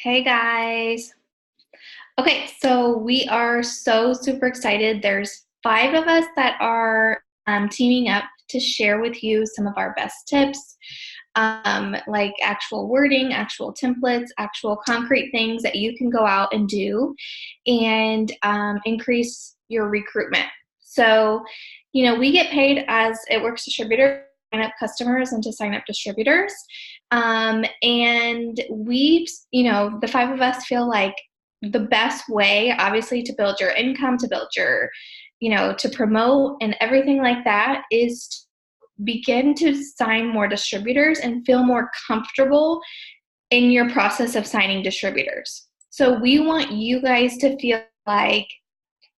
Hey guys. Okay, so we are so super excited. There's five of us that are teaming up to share with you some of our best tips, like actual wording, actual templates, actual concrete things that you can go out and do and increase your recruitment. So, we get paid as It Works distributor to sign up customers and to sign up distributors. And the five of us feel like the best way, obviously, to build your income, to build your, to promote and everything like that is to begin to sign more distributors and feel more comfortable in your process of signing distributors. So we want you guys to feel like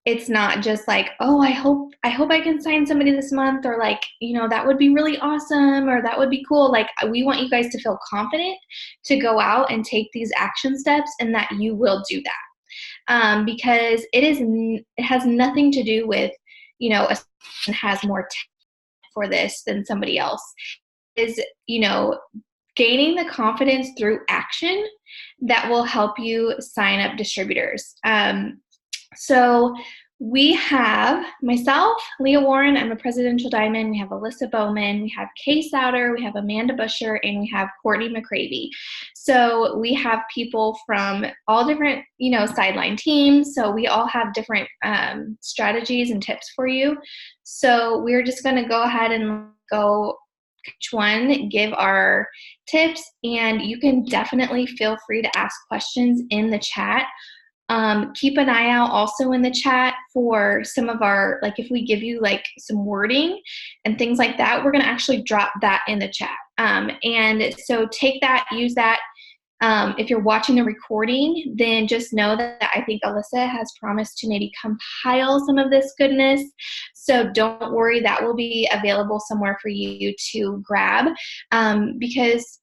it's not just like, oh, I hope I can sign somebody this month, or like, that would be really awesome, or that would be cool. Like, we want you guys to feel confident to go out and take these action steps, and that you will do that. Because it has nothing to do with, a person has more talent for this than somebody else. Is, gaining the confidence through action that will help you sign up distributors. So we have myself, Leah Warren, I'm a Presidential Diamond. We have Alyssa Bowman, we have Kay Souter, we have Amanda Busher, and we have Courtney McCravey. So we have people from all different, sideline teams. So we all have different strategies and tips for you. So we're just going to go ahead and go each one, give our tips, and you can definitely feel free to ask questions in the chat. Keep an eye out also in the chat for some of our, like if we give you like some wording and things like that, we're going to actually drop that in the chat. And so take that, use that. If you're watching the recording, then just know that I think Alyssa has promised to maybe compile some of this goodness. So don't worry, that will be available somewhere for you to grab. Because,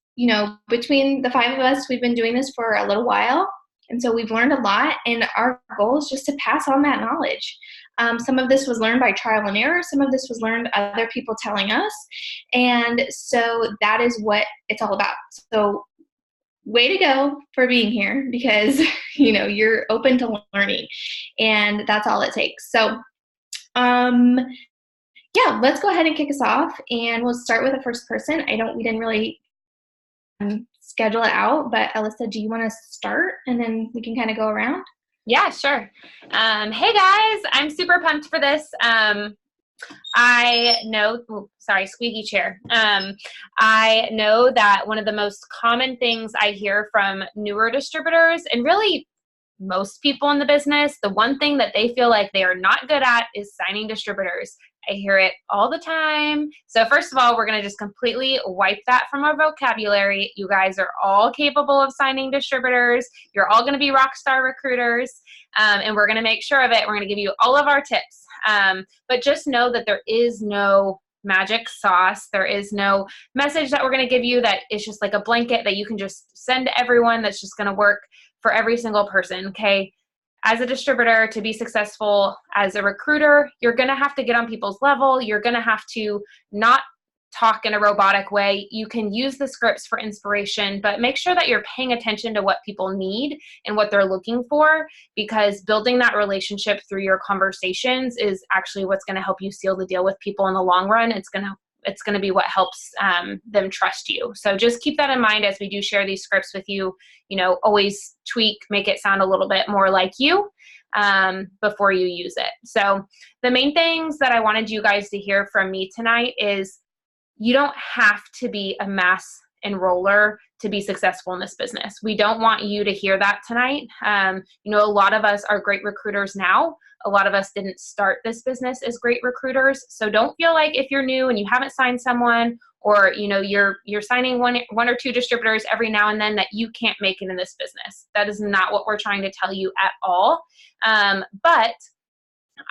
between the five of us, we've been doing this for a little while. And so we've learned a lot, and our goal is just to pass on that knowledge. Some of this was learned by trial and error. Some of this was learned other people telling us. And so that is what it's all about. So way to go for being here, because, you're open to learning, and that's all it takes. So, yeah, let's go ahead and kick us off, and we'll start with the first person. We didn't really schedule it out, but Alyssa, do you want to start, and then we can kind of go around? Yeah, sure. Hey guys, I'm super pumped for this. I know, squeaky chair. I know that one of the most common things I hear from newer distributors, and really most people in the business, the one thing that they feel like they are not good at is signing distributors. I hear it all the time. So first of all, we're going to just completely wipe that from our vocabulary. You guys are all capable of signing distributors. You're all going to be Rockstar recruiters, and we're going to make sure of it. We're going to give you all of our tips. But just know that there is no magic sauce. There is no message that we're going to give you that is just like a blanket that you can just send to everyone that's just going to work for every single person, okay? As a distributor, to be successful as a recruiter, you're going to have to get on people's level. You're going to have to not talk in a robotic way. You can use the scripts for inspiration, but make sure that you're paying attention to what people need and what they're looking for, because building that relationship through your conversations is actually what's going to help you seal the deal with people in the long run. It's going to be what helps them trust you. So just keep that in mind as we do share these scripts with you. Always tweak, make it sound a little bit more like you before you use it. So the main things that I wanted you guys to hear from me tonight is you don't have to be a mass enroller to be successful in this business. We don't want you to hear that tonight. A lot of us are great recruiters now. A lot of us didn't start this business as great recruiters. So don't feel like if you're new and you haven't signed someone, or you're signing one or two distributors every now and then, that you can't make it in this business. That is not what we're trying to tell you at all. But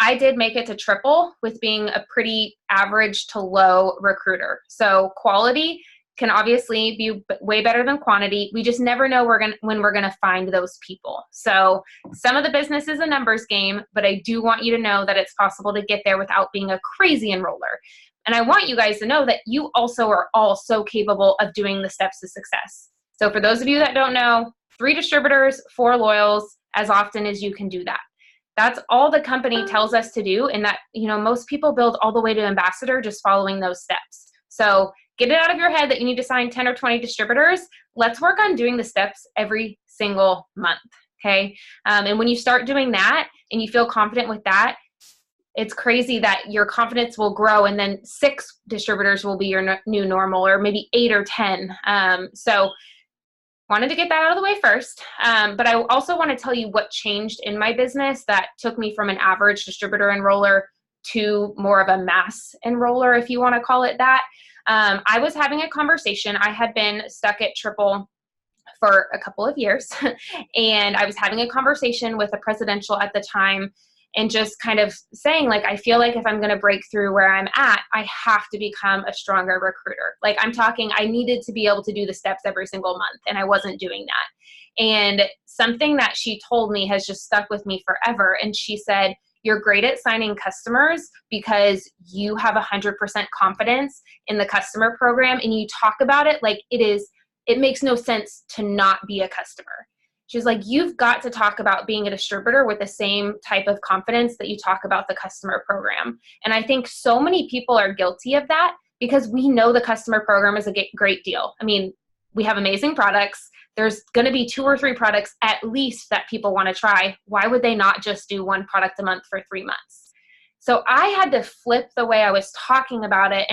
I did make it to triple with being a pretty average to low recruiter. So quality can obviously be way better than quantity. We just never know when we're gonna find those people. So some of the business is a numbers game, but I do want you to know that it's possible to get there without being a crazy enroller. And I want you guys to know that you also are all so capable of doing the steps to success. So for those of you that don't know, 3 distributors, 4 loyals, as often as you can do that. That's all the company tells us to do. And that, most people build all the way to ambassador just following those steps. So get it out of your head that you need to sign 10 or 20 distributors. Let's work on doing the steps every single month. Okay. And when you start doing that and you feel confident with that, it's crazy that your confidence will grow, and then 6 distributors will be your new normal, or maybe 8 or 10. So wanted to get that out of the way first. But I also want to tell you what changed in my business that took me from an average distributor enroller to more of a mass enroller, if you want to call it that. I was having a conversation. I had been stuck at triple for a couple of years, and I was having a conversation with a presidential at the time, and just kind of saying, like, I feel like if I'm going to break through where I'm at, I have to become a stronger recruiter. Like, I'm talking, I needed to be able to do the steps every single month, and I wasn't doing that. And something that she told me has just stuck with me forever. And she said, you're great at signing customers because you have 100% confidence in the customer program, and you talk about it like it makes no sense to not be a customer. She's like, you've got to talk about being a distributor with the same type of confidence that you talk about the customer program. And I think so many people are guilty of that because we know the customer program is a great deal. I mean, we have amazing products. There's going to be 2 or 3 products at least that people want to try. Why would they not just do 1 product a month for 3 months? So I had to flip the way I was talking about it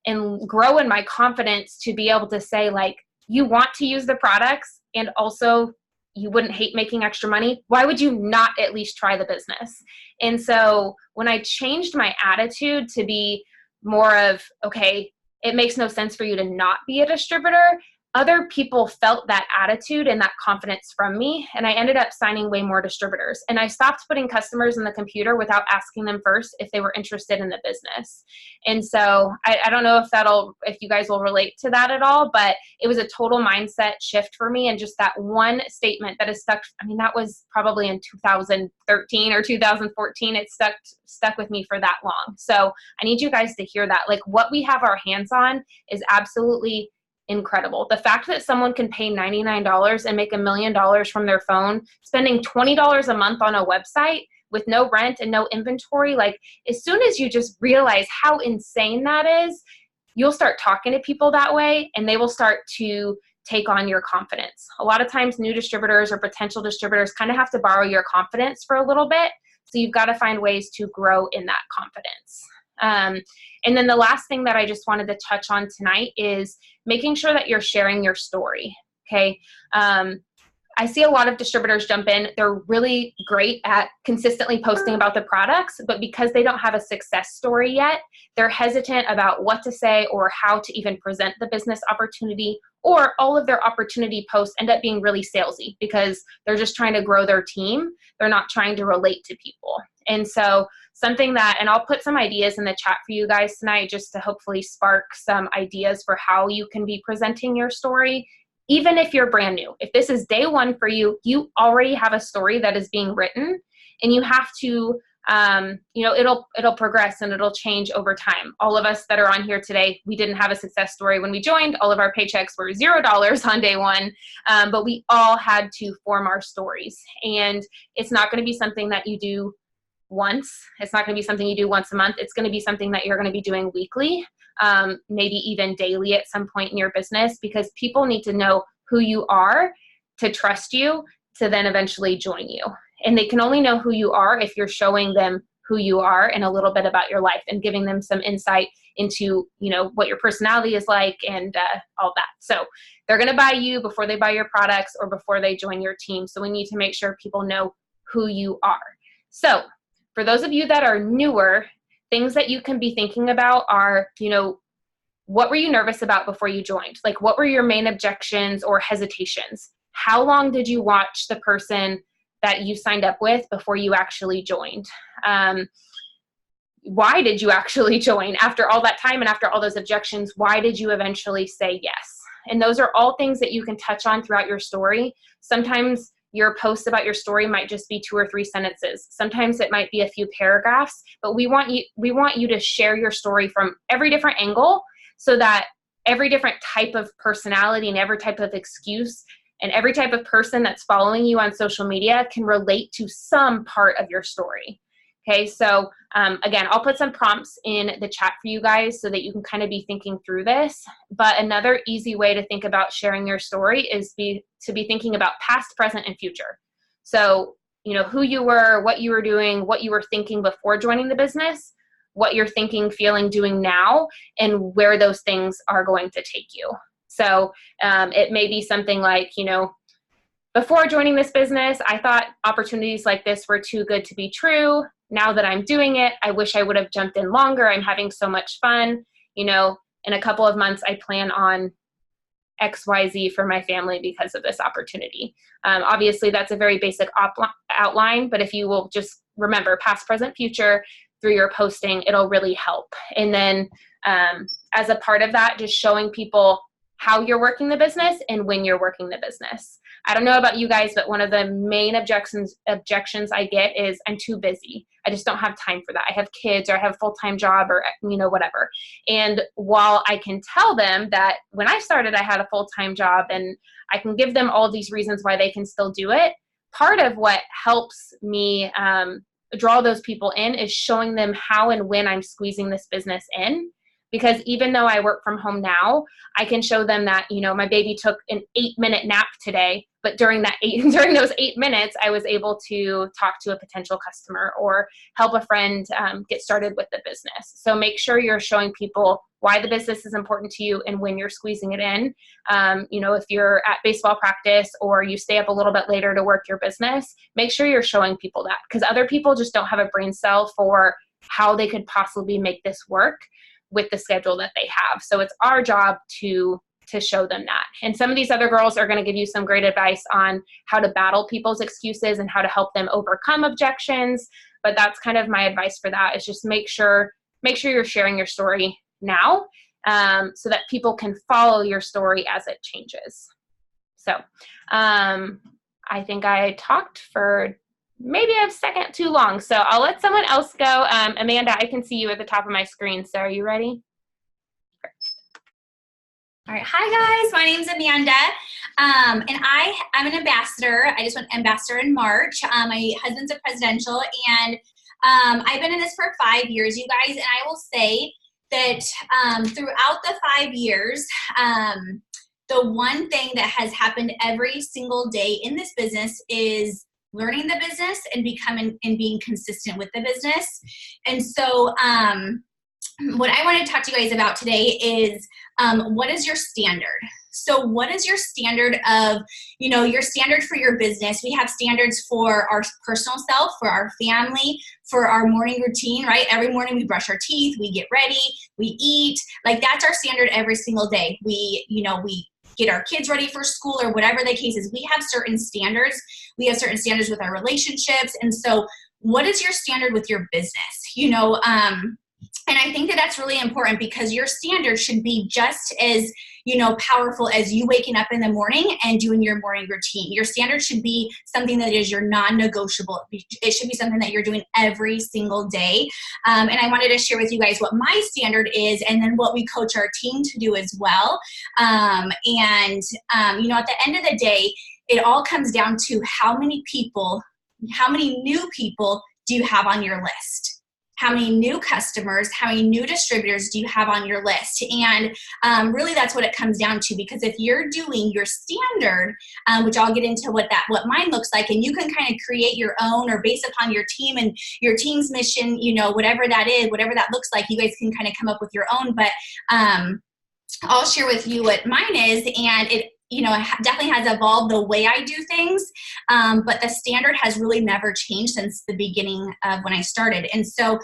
and grow in my confidence to be able to say, like, you want to use the products, and also you wouldn't hate making extra money. Why would you not at least try the business? And so when I changed my attitude to be more of, okay, it makes no sense for you to not be a distributor, other people felt that attitude and that confidence from me, and I ended up signing way more distributors. And I stopped putting customers in the computer without asking them first if they were interested in the business. And so I don't know if you guys will relate to that at all, but it was a total mindset shift for me. And just that one statement that is stuck, I mean, that was probably in 2013 or 2014. It stuck with me for that long. So I need you guys to hear that. Like, what we have our hands on is absolutely incredible. The fact that someone can pay $99 and make $1 million from their phone, spending $20 a month on a website with no rent and no inventory, like, as soon as you just realize how insane that is, you'll start talking to people that way, and they will start to take on your confidence. A lot of times new distributors or potential distributors kind of have to borrow your confidence for a little bit. So you've got to find ways to grow in that confidence. And then the last thing that I just wanted to touch on tonight is making sure that you're sharing your story. Okay. I see a lot of distributors jump in. They're really great at consistently posting about the products, but because they don't have a success story yet, they're hesitant about what to say or how to even present the business opportunity, or all of their opportunity posts end up being really salesy because they're just trying to grow their team. They're not trying to relate to people. And so something that, and I'll put some ideas in the chat for you guys tonight just to hopefully spark some ideas for how you can be presenting your story. Even if you're brand new, if this is day one for you, you already have a story that is being written, and you have to, it'll progress and it'll change over time. All of us that are on here today, we didn't have a success story when we joined. All of our paychecks were $0 on day one, but we all had to form our stories. And it's not going to be something that you do once. It's not going to be something you do once a month. It's going to be something that you're going to be doing weekly. Maybe even daily at some point in your business, because people need to know who you are to trust you to then eventually join you. And they can only know who you are if you're showing them who you are and a little bit about your life and giving them some insight into, what your personality is like and all that. So they're going to buy you before they buy your products or before they join your team. So we need to make sure people know who you are. So for those of you that are newer, things that you can be thinking about are, what were you nervous about before you joined? Like, what were your main objections or hesitations? How long did you watch the person that you signed up with before you actually joined? Why did you actually join after all that time and after all those objections? Why did you eventually say yes? And those are all things that you can touch on throughout your story. Sometimes your post about your story might just be 2 or 3 sentences. Sometimes it might be a few paragraphs, but we want you to share your story from every different angle so that every different type of personality and every type of excuse And every type of person that's following you on social media can relate to some part of your story. Okay, so again, I'll put some prompts in the chat for you guys so that you can kind of be thinking through this. But another easy way to think about sharing your story is to be thinking about past, present, and future. So, you know, who you were, what you were doing, what you were thinking before joining the business, what you're thinking, feeling, doing now, and where those things are going to take you. So it may be something like, you know, before joining this business, I thought opportunities like this were too good to be true. Now that I'm doing it, I wish I would have jumped in longer. I'm having so much fun. You know, in a couple of months, I plan on XYZ for my family because of this opportunity. Obviously, that's a very basic outline, but if you will just remember past, present, future through your posting, it'll really help. And then as a part of that, just showing people how you're working the business and when you're working the business. I don't know about you guys, but one of the main objections I get is I'm too busy. I just don't have time for that. I have kids, or I have a full-time job, or, you know, whatever. And while I can tell them that when I started, I had a full-time job, and I can give them all these reasons why they can still do it, part of what helps me draw those people in is showing them how and when I'm squeezing this business in. Because even though I work from home now, I can show them that, you know, my baby took an 8-minute nap today, but during those 8 minutes, I was able to talk to a potential customer or help a friend get started with the business. So make sure you're showing people why the business is important to you and when you're squeezing it in. You know, if you're at baseball practice or you stay up a little bit later to work your business, make sure you're showing people that, because other people just don't have a brain cell for how they could possibly make this work with the schedule that they have. So it's our job to show them that. And some of these other girls are going to give you some great advice on how to battle people's excuses and how to help them overcome objections. But that's kind of my advice for that, is just make sure you're sharing your story now, so that people can follow your story as it changes. So I think I talked for maybe a second too long, so I'll let someone else go. Amanda, I can see you at the top of my screen, so are you ready? All right, hi guys, my name's Amanda, and I'm an ambassador. I just went ambassador in March. My husband's a presidential, and I've been in this for 5 years, you guys, and I will say that throughout the 5 years, the one thing that has happened every single day in this business is learning the business and becoming and being consistent with the business. And so what I want to talk to you guys about today is what is your standard? So what is your standard of, you know, your standard for your business? We have standards for our personal self, for our family, for our morning routine, right? Every morning we brush our teeth, we get ready, we eat. Like that's our standard every single day. We get our kids ready for school or whatever the case is. We have certain standards. We have certain standards with our relationships. And so what is your standard with your business? You know, and I think that that's really important, because your standard should be just as, you know, powerful as you waking up in the morning and doing your morning routine. Your standard should be something that is your non-negotiable. It should be something that you're doing every single day. And I wanted to share with you guys what my standard is, and then what we coach our team to do as well. You know, at the end of the day, it all comes down to how many new people do you have on your list? How many new customers, how many new distributors do you have on your list? And really that's what it comes down to, because if you're doing your standard, which I'll get into what mine looks like, and you can kind of create your own or base upon your team and your team's mission, you know, whatever that is, whatever that looks like, you guys can kind of come up with your own. But I'll share with you what mine is, and it, you know, it definitely has evolved the way I do things, but the standard has really never changed since the beginning of when I started. And so,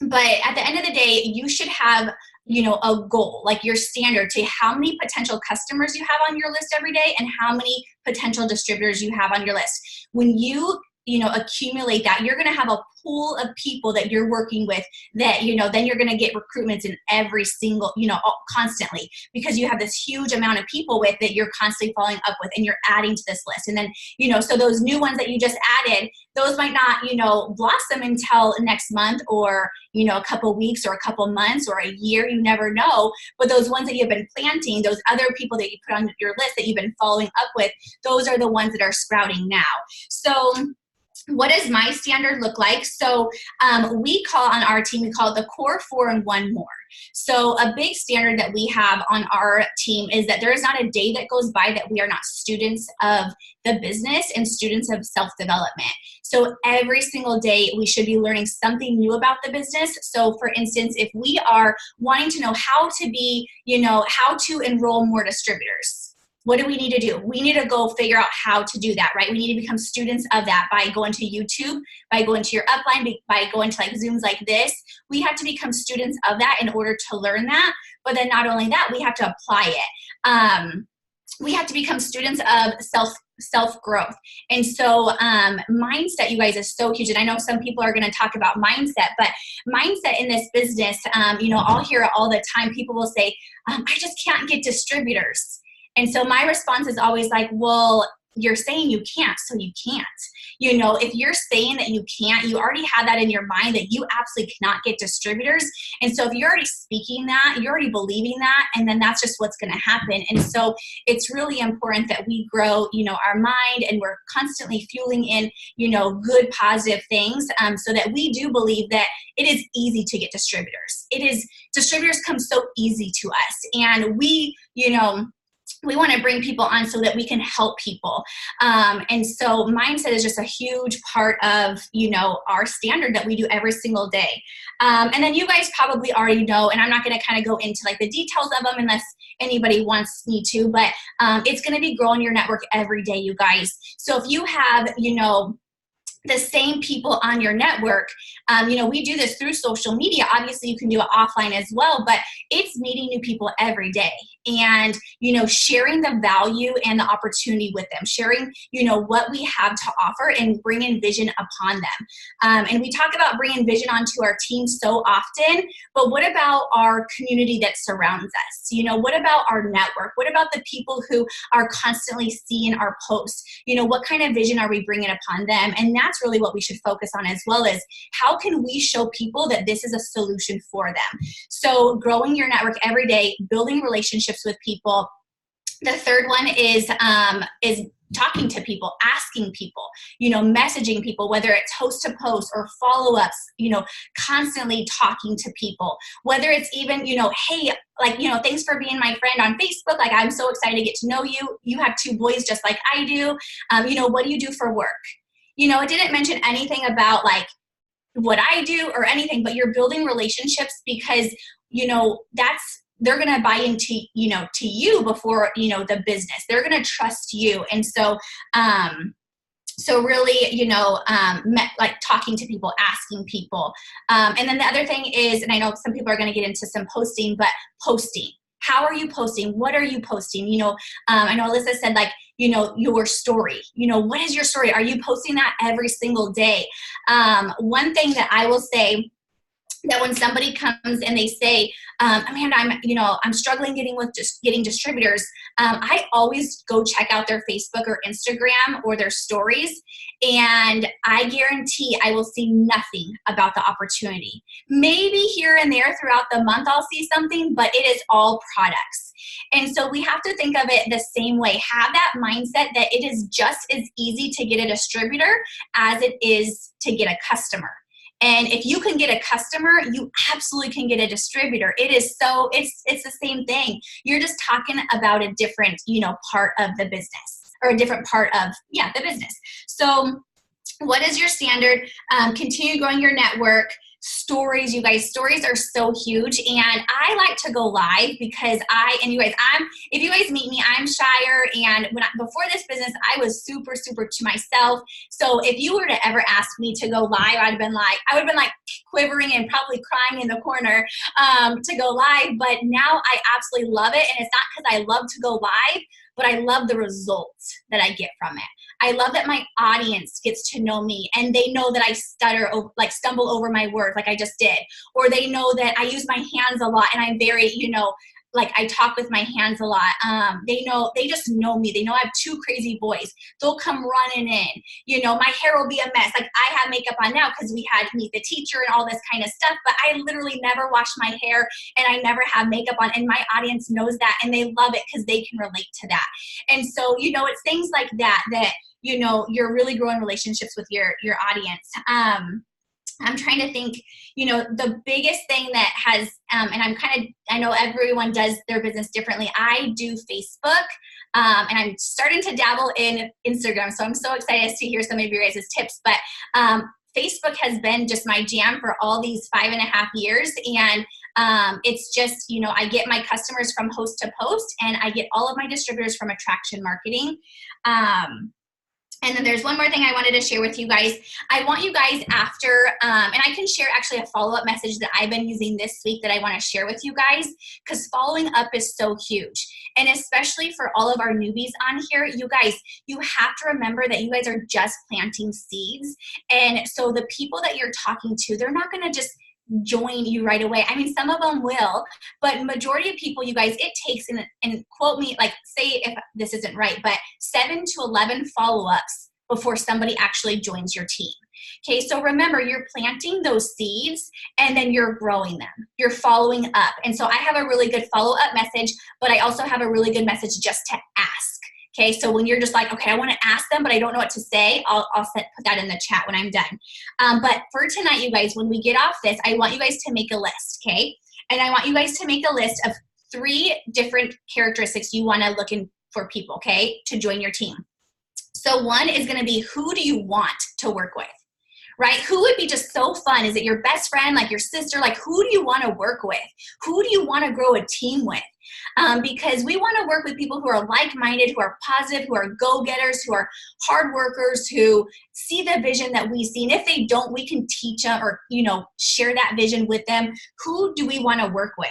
but at the end of the day, you should have, you know, a goal, like your standard to how many potential customers you have on your list every day and how many potential distributors you have on your list. When you accumulate that, you're going to have a pool of people that you're working with that, then you're going to get recruitments in every single, constantly, because you have this huge amount of people with that you're constantly following up with and you're adding to this list. And then, so those new ones that you just added, those might not, blossom until next month or, a couple weeks or a couple months or a year, you never know. But those ones that you've been planting, those other people that you put on your list that you've been following up with, those are the ones that are sprouting now. So what does my standard look like? So we call on our team, we call it the core 4 and 1 more. So a big standard that we have on our team is that there is not a day that goes by that we are not students of the business and students of self-development. So every single day we should be learning something new about the business. So for instance, if we are wanting to know how to be, how to enroll more distributors, what do we need to do? We need to go figure out how to do that, right? We need to become students of that by going to YouTube, by going to your upline, by going to like Zooms like this. We have to become students of that in order to learn that. But then not only that, we have to apply it. We have to become students of self-growth. And so mindset, you guys, is so huge. And I know some people are going to talk about mindset, but mindset in this business, I'll hear it all the time. People will say, I just can't get distributors. And so my response is always like, well, you're saying you can't, so you can't. If you're saying that you can't, you already have that in your mind that you absolutely cannot get distributors. And so if you're already speaking that, you're already believing that, and then that's just what's going to happen. And so it's really important that we grow, our mind, and we're constantly fueling in, good, positive things, so that we do believe that it is easy to get distributors. Distributors come so easy to us. And we want to bring people on so that we can help people. And so mindset is just a huge part of, our standard that we do every single day. And then you guys probably already know, and I'm not going to kind of go into like the details of them unless anybody wants me to, but it's going to be growing your network every day, you guys. So if you have, the same people on your network, we do this through social media. Obviously you can do it offline as well, but it's meeting new people every day and, sharing the value and the opportunity with them, sharing, what we have to offer and bringing vision upon them. And we talk about bringing vision onto our team so often, but what about our community that surrounds us? What about our network? What about the people who are constantly seeing our posts? What kind of vision are we bringing upon them? And that's really what we should focus on, as well as how can we show people that this is a solution for them. So growing your network every day, building relationships with people. The third one is talking to people, asking people, messaging people, whether it's host to post or follow-ups, constantly talking to people, whether it's even, hey, thanks for being my friend on Facebook. Like, I'm so excited to get to know you. You have 2 boys just like I do. What do you do for work? It didn't mention anything about like what I do or anything, but you're building relationships because, they're going to buy into, to you before, the business. They're going to trust you. And so, really, like talking to people, asking people. And then the other thing is, and I know some people are going to get into some posting, but posting. How are you posting? What are you posting? I know Alyssa said like, your story. What is your story? Are you posting that every single day? One thing that I will say, that when somebody comes and they say, Amanda, I'm struggling getting distributors, I always go check out their Facebook or Instagram or their stories, and I guarantee I will see nothing about the opportunity. Maybe here and there throughout the month I'll see something, but it is all products. And so we have to think of it the same way. Have that mindset that it is just as easy to get a distributor as it is to get a customer. And if you can get a customer, you absolutely can get a distributor. It's the same thing. You're just talking about a different, part of the business, or a different part of, the business. So what is your standard? Continue growing your network. Stories, you guys, stories are so huge. And I like to go live because if you guys meet me, I'm shyer. And before this business, I was super, super to myself. So if you were to ever ask me to go live, I would have been like quivering and probably crying in the corner to go live. But now I absolutely love it. And it's not because I love to go live, but I love the results that I get from it. I love that my audience gets to know me and they know that I like stumble over my words like I just did, or they know that I use my hands a lot and I'm very, like I talk with my hands a lot. They just know me. They know I have 2 crazy boys. They'll come running in. My hair will be a mess. Like I have makeup on now because we had Meet the Teacher and all this kind of stuff, but I literally never wash my hair and I never have makeup on, and my audience knows that and they love it because they can relate to that. And so, it's things like that you're really growing relationships with your audience. I'm trying to think, the biggest thing that has, and I know everyone does their business differently. I do Facebook, and I'm starting to dabble in Instagram. So I'm so excited to hear some of your guys' tips. But Facebook has been just my jam for all these 5.5 years. And it's just, I get my customers from host to post, and I get all of my distributors from attraction marketing. And then there's one more thing I wanted to share with you guys. I want you guys after, and I can share actually a follow-up message that I've been using this week that I want to share with you guys, because following up is so huge. And especially for all of our newbies on here, you guys, you have to remember that you guys are just planting seeds. And so the people that you're talking to, they're not going to just join you right away. I mean, some of them will, but majority of people, you guys, it takes, and quote me, like say if this isn't right, but 7 to 11 follow-ups before somebody actually joins your team. Okay, so remember, you're planting those seeds and then you're growing them. You're following up. And so I have a really good follow-up message, but I also have a really good message just to ask. Okay, so when you're just like, okay, I want to ask them, but I don't know what to say, I'll put that in the chat when I'm done. But for tonight, you guys, when we get off this, I want you guys to make a list, okay? And I want you guys to make a list of 3 different characteristics you want to look in for people, okay, to join your team. So one is going to be, who do you want to work with? Right? Who would be just so fun? Is it your best friend, like your sister? Like, who do you want to work with? Who do you want to grow a team with? Because we want to work with people who are like-minded, who are positive, who are go-getters, who are hard workers, who see the vision that we see. And if they don't, we can teach them or, share that vision with them. Who do we want to work with?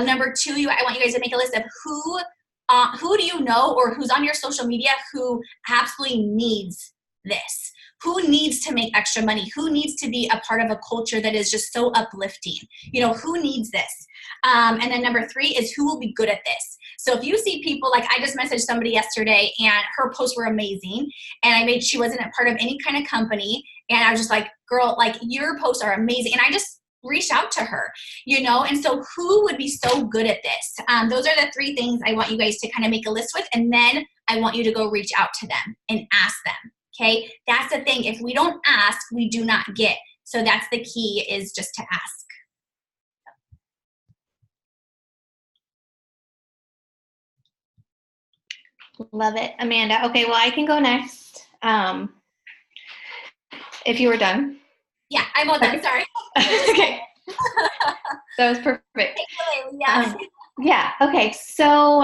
Number 2, I want you guys to make a list of who do you know or who's on your social media who absolutely needs this? Who needs to make extra money? Who needs to be a part of a culture that is just so uplifting? Who needs this? And then number 3 is who will be good at this? So if you see people, like I just messaged somebody yesterday and her posts were amazing, and she wasn't a part of any kind of company, and I was just like, girl, like your posts are amazing. And I just reached out to her, and so who would be so good at this? Those are the 3 things I want you guys to kind of make a list with, and then I want you to go reach out to them and ask them. Okay, that's the thing. If we don't ask, we do not get. So that's the key, is just to ask. Love it, Amanda. Okay, well, I can go next. If you were done. Yeah, I'm all done. Sorry. Okay. That was perfect. Yeah. Yeah. Okay. So,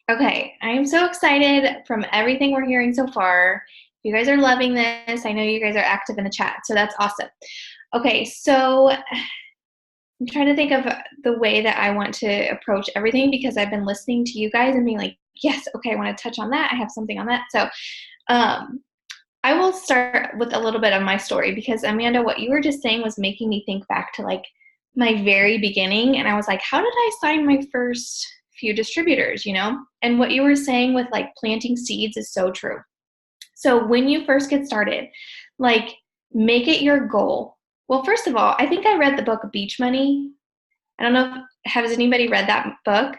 okay, I am so excited from everything we're hearing so far. You guys are loving this. I know you guys are active in the chat, so that's awesome. Okay, so I'm trying to think of the way that I want to approach everything, because I've been listening to you guys and being like, yes, okay, I want to touch on that. I have something on that. So I will start with a little bit of my story, because Amanda, what you were just saying was making me think back to like my very beginning. And I was like, how did I sign my first few distributors, And what you were saying with like planting seeds is so true. So when you first get started, like make it your goal. Well, first of all, I think I read the book Beach Money. I don't know, has anybody read that book?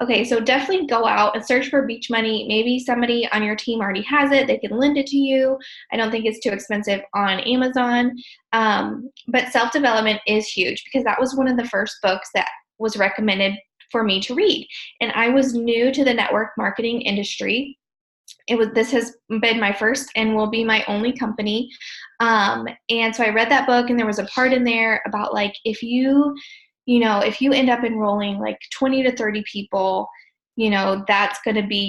Okay, so definitely go out and search for Beach Money. Maybe somebody on your team already has it. They can lend it to you. I don't think it's too expensive on Amazon. But self-development is huge, because that was one of the first books that was recommended for me to read. And I was new to the network marketing industry. This has been my first and will be my only company. And so I read that book, and there was a part in there about like, if you end up enrolling like 20 to 30 people, that's going to be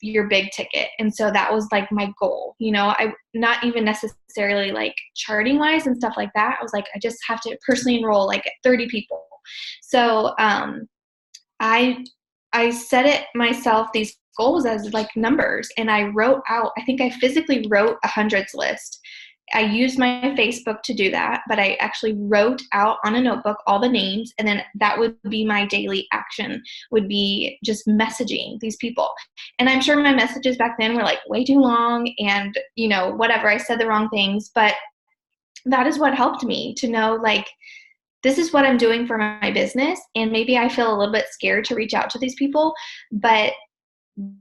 your big ticket. And so that was like my goal, I not even necessarily like charting wise and stuff like that. I was like, I just have to personally enroll like 30 people. So, I set it myself these goals as like numbers. And I wrote out, I think I physically wrote a hundreds list. I used my Facebook to do that, but I actually wrote out on a notebook all the names, and then that would be my daily action, would be just messaging these people. And I'm sure my messages back then were like way too long and, you know, whatever, I said the wrong things, but that is what helped me to know, like, this is what I'm doing for my business. And maybe I feel a little bit scared to reach out to these people, but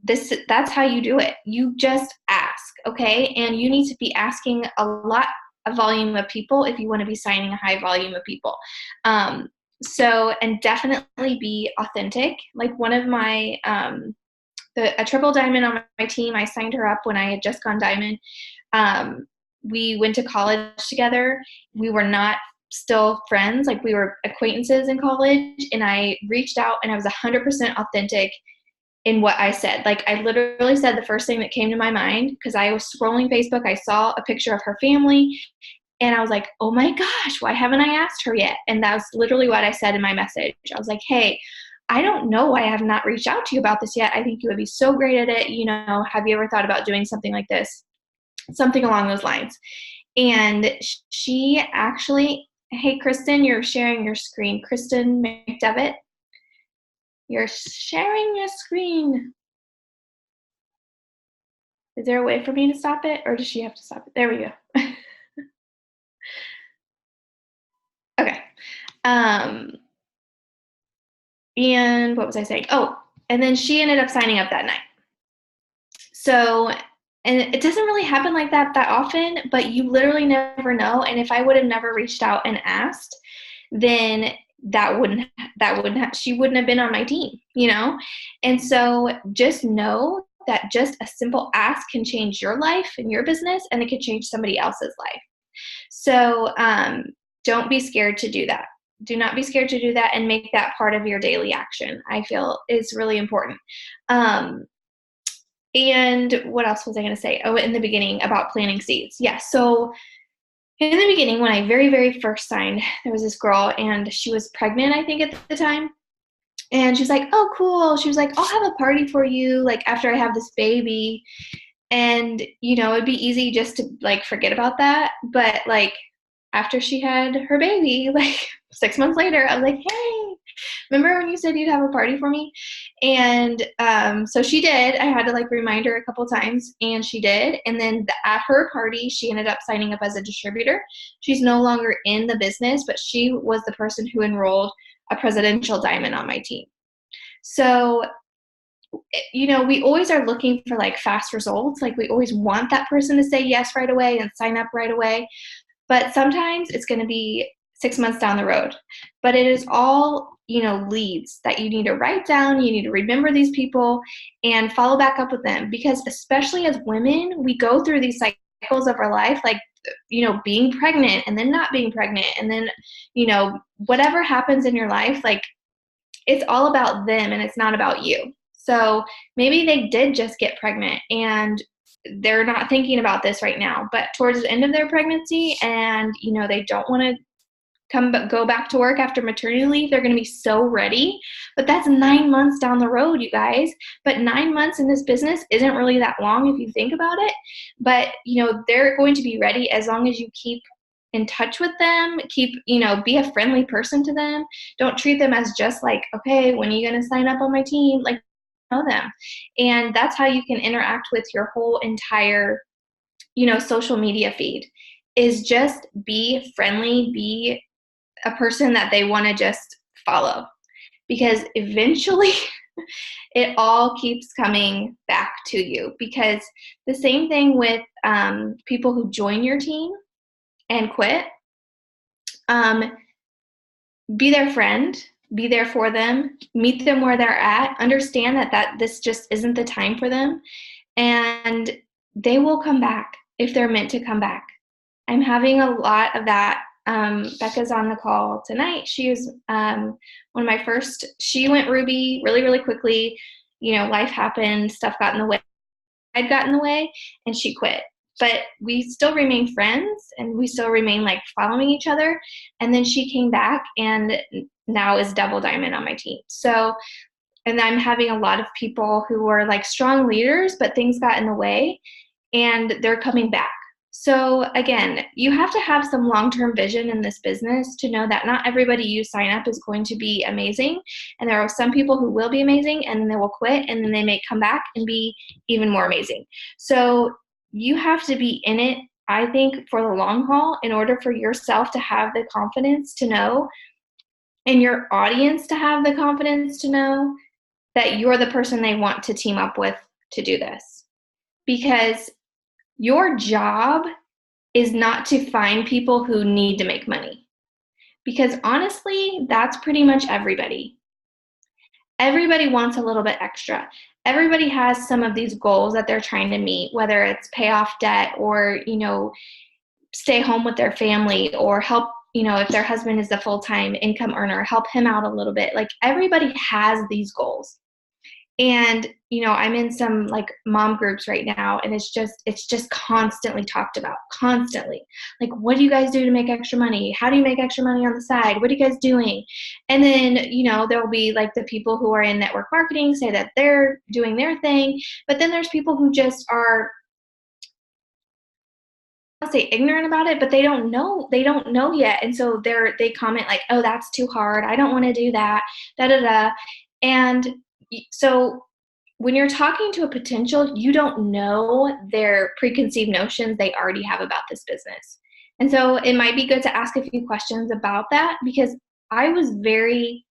that's how you do it. You just ask, okay? And you need to be asking a volume of people if you want to be signing a high volume of people. And definitely be authentic. Like one of my, a triple diamond on my team, I signed her up when I had just gone diamond. We went to college together. We were not still friends. Like we were acquaintances in college, and I reached out and I was 100% authentic in what I said. Like I literally said the first thing that came to my mind, because I was scrolling Facebook. I saw a picture of her family and I was like, oh my gosh, why haven't I asked her yet? And that was literally what I said in my message. I was like, hey, I don't know why I have not reached out to you about this yet. I think you would be so great at it. You know, have you ever thought about doing something like this? Something along those lines. And she actually, hey, Kristen, you're sharing your screen. Kristen McDevitt. You're sharing your screen. Is there a way for me to stop it, or does she have to stop it? There we go. Okay. And what was I saying? Oh, and then she ended up signing up that night. So, and it doesn't really happen like that often, but you literally never know. And if I would have never reached out and asked, then she wouldn't have been on my team, you know? And so just know that just a simple ask can change your life and your business, and it can change somebody else's life. So don't be scared to do that. Do not be scared to do that, and make that part of your daily action. I feel is really important. And what else was I going to say? Oh, in the beginning about planting seeds. Yeah. So in the beginning, when I very, very first signed, there was this girl and she was pregnant, I think, at the time. And she was like, oh, cool. She was like, I'll have a party for you, like, after I have this baby. And, you know, it'd be easy just to, like, forget about that. But, like, after she had her baby, like, 6 months later, I was like, hey, remember when you said you'd have a party for me? And so she did. I had to, like, remind her a couple times, and she did. And then at her party, she ended up signing up as a distributor. She's no longer in the business, but she was the person who enrolled a presidential diamond on my team. So, you know, we always are looking for, like, fast results. Like, we always want that person to say yes right away and sign up right away. But sometimes it's going to be 6 months down the road. But it is all, you know, leads that you need to write down. You need to remember these people and follow back up with them. Because especially as women, we go through these cycles of our life, like, you know, being pregnant and then not being pregnant. And then, you know, whatever happens in your life, like, it's all about them and it's not about you. So maybe they did just get pregnant and they're not thinking about this right now, but towards the end of their pregnancy and, you know, they don't want to go back to work after maternity leave, they're going to be so ready. But that's 9 months down the road, you guys. But 9 months in this business isn't really that long if you think about it. But, you know, they're going to be ready as long as you keep in touch with them, you know, be a friendly person to them. Don't treat them as just like, okay, when are you going to sign up on my team? Like, know them. And that's how you can interact with your whole entire, you know, social media feed, is just be friendly, be a person that they want to just follow, because eventually it all keeps coming back to you. Because the same thing with people who join your team and quit, be their friend, be there for them, meet them where they're at, understand that this just isn't the time for them, and they will come back if they're meant to come back. I'm having a lot of that. Becca's on the call tonight. She was one of my first. She went Ruby really, really quickly. You know, life happened, stuff got in the way. I'd got in the way, and she quit. But we still remain friends, and we still remain, like, following each other. And then she came back and now is double diamond on my team. So and I'm having a lot of people who are like strong leaders, but things got in the way and they're coming back. So again, you have to have some long-term vision in this business to know that not everybody you sign up is going to be amazing. And there are some people who will be amazing and then they will quit and then they may come back and be even more amazing. So you have to be in it, I think, for the long haul in order for yourself to have the confidence to know and your audience to have the confidence to know that you're the person they want to team up with to do this. Because your job is not to find people who need to make money. Because honestly, that's pretty much everybody. Everybody wants a little bit extra. Everybody has some of these goals that they're trying to meet, whether it's pay off debt or, stay home with their family or help, if their husband is a full-time income earner, help him out a little bit. Like everybody has these goals. And, I'm in some like mom groups right now and it's just constantly talked about, constantly. Like, what do you guys do to make extra money? How do you make extra money on the side? What are you guys doing? And then, there'll be like the people who are in network marketing say that they're doing their thing. But then there's people who just are, I'll say ignorant about it, but they don't know yet. And so they comment like, oh, that's too hard. I don't want to do that, da, da, da. And so when you're talking to a potential, you don't know their preconceived notions they already have about this business. And so it might be good to ask a few questions about that because I was very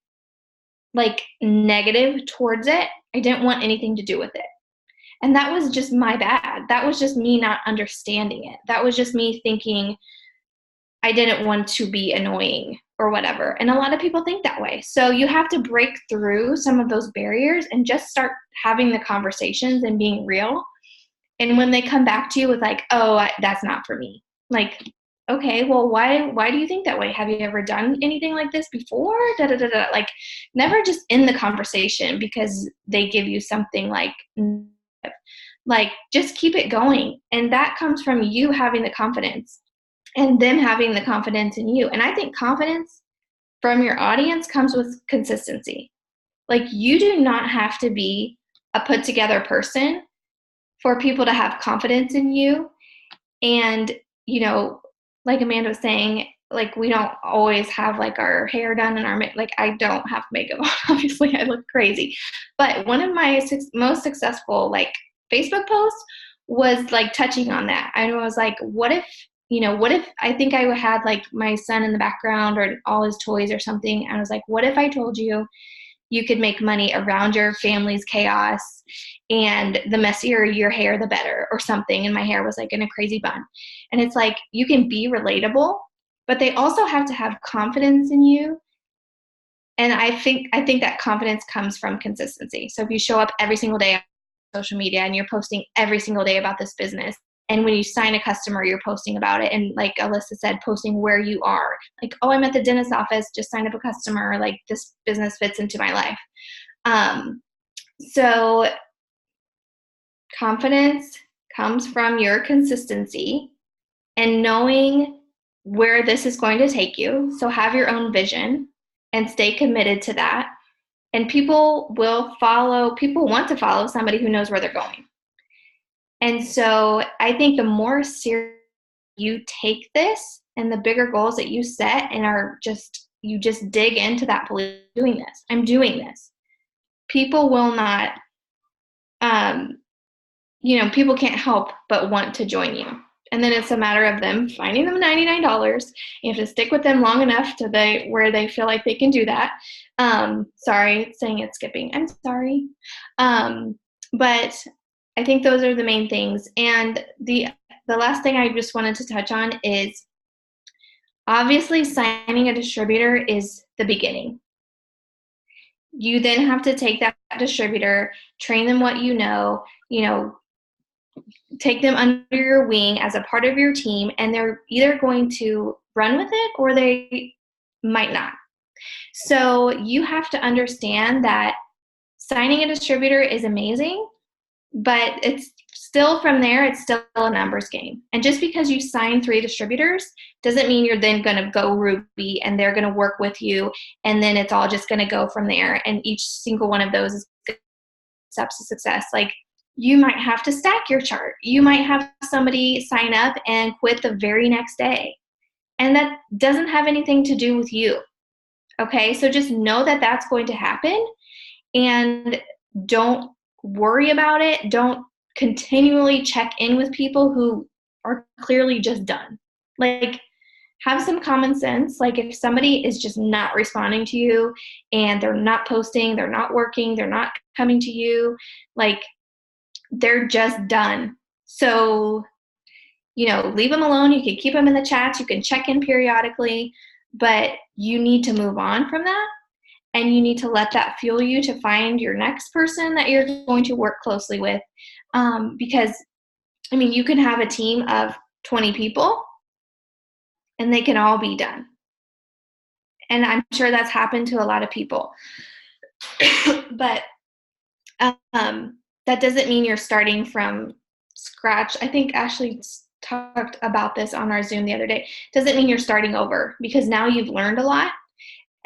like negative towards it. I didn't want anything to do with it. And that was just my bad. That was just me not understanding it. That was just me thinking I didn't want to be annoying or whatever. And a lot of people think that way. So you have to break through some of those barriers and just start having the conversations and being real. And when they come back to you with like, oh, that's not for me. Like, okay, well, why do you think that way? Have you ever done anything like this before? Da, da, da, da. Like, never just end the conversation because they give you something like, just keep it going. And that comes from you having the confidence and them having the confidence in you. And I think confidence from your audience comes with consistency. Like, you do not have to be a put together person for people to have confidence in you. And, like Amanda was saying, like, we don't always have like our hair done and like, I don't have makeup on. Obviously I look crazy, but one of my most successful like Facebook posts was like touching on that. I was like, what if I think I had like my son in the background or all his toys or something. I was like, what if I told you you could make money around your family's chaos and the messier your hair, the better, or something. And my hair was like in a crazy bun. And it's like, you can be relatable, but they also have to have confidence in you. And I think that confidence comes from consistency. So if you show up every single day on social media and you're posting every single day about this business, and when you sign a customer, you're posting about it. And like Alyssa said, posting where you are. Like, oh, I'm at the dentist's office, just signed up a customer. Like, this business fits into my life. So confidence comes from your consistency and knowing where this is going to take you. So have your own vision and stay committed to that. And people want to follow somebody who knows where they're going. And so I think the more serious you take this and the bigger goals that you set and you just dig into that belief, I'm doing this. People will not, people can't help but want to join you. And then it's a matter of them finding them $99. You have to stick with them long enough where they feel like they can do that. Sorry, saying it's skipping. I'm sorry. But I think those are the main things. And the last thing I just wanted to touch on is obviously signing a distributor is the beginning. You then have to take that distributor, train them what take them under your wing as a part of your team, and they're either going to run with it or they might not. So you have to understand that signing a distributor is amazing, but it's still from there, it's still a numbers game. And just because you sign 3 distributors doesn't mean you're then going to go Ruby and they're going to work with you. And then it's all just going to go from there. And each single one of those is steps to success. Like, you might have to stack your chart. You might have somebody sign up and quit the very next day. And that doesn't have anything to do with you. Okay, so just know that that's going to happen, and don't worry about it. Don't continually check in with people who are clearly just done. Like, have some common sense. Like, if somebody is just not responding to you and they're not posting, they're not working, they're not coming to you, like, they're just done. So, leave them alone. You can keep them in the chats. You can check in periodically, but you need to move on from that. And you need to let that fuel you to find your next person that you're going to work closely with. Because, you can have a team of 20 people and they can all be done. And I'm sure that's happened to a lot of people. But that doesn't mean you're starting from scratch. I think Ashley talked about this on our Zoom the other day. Doesn't mean you're starting over, because now you've learned a lot.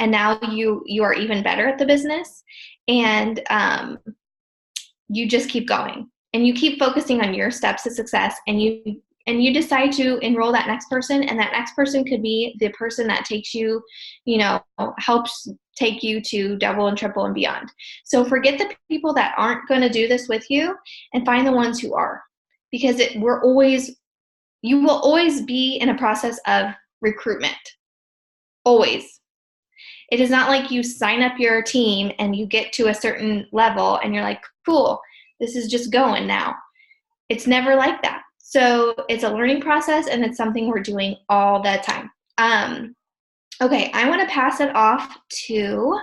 And now you are even better at the business, and you just keep going, and you keep focusing on your steps to success, and you decide to enroll that next person, and that next person could be the person that takes you, helps take you to double and triple and beyond. So forget the people that aren't going to do this with you and find the ones who are, because you will always be in a process of recruitment. Always. It is not like you sign up your team and you get to a certain level and you're like, cool, this is just going now. It's never like that. So it's a learning process, and it's something we're doing all the time. Okay, I want to pass it off to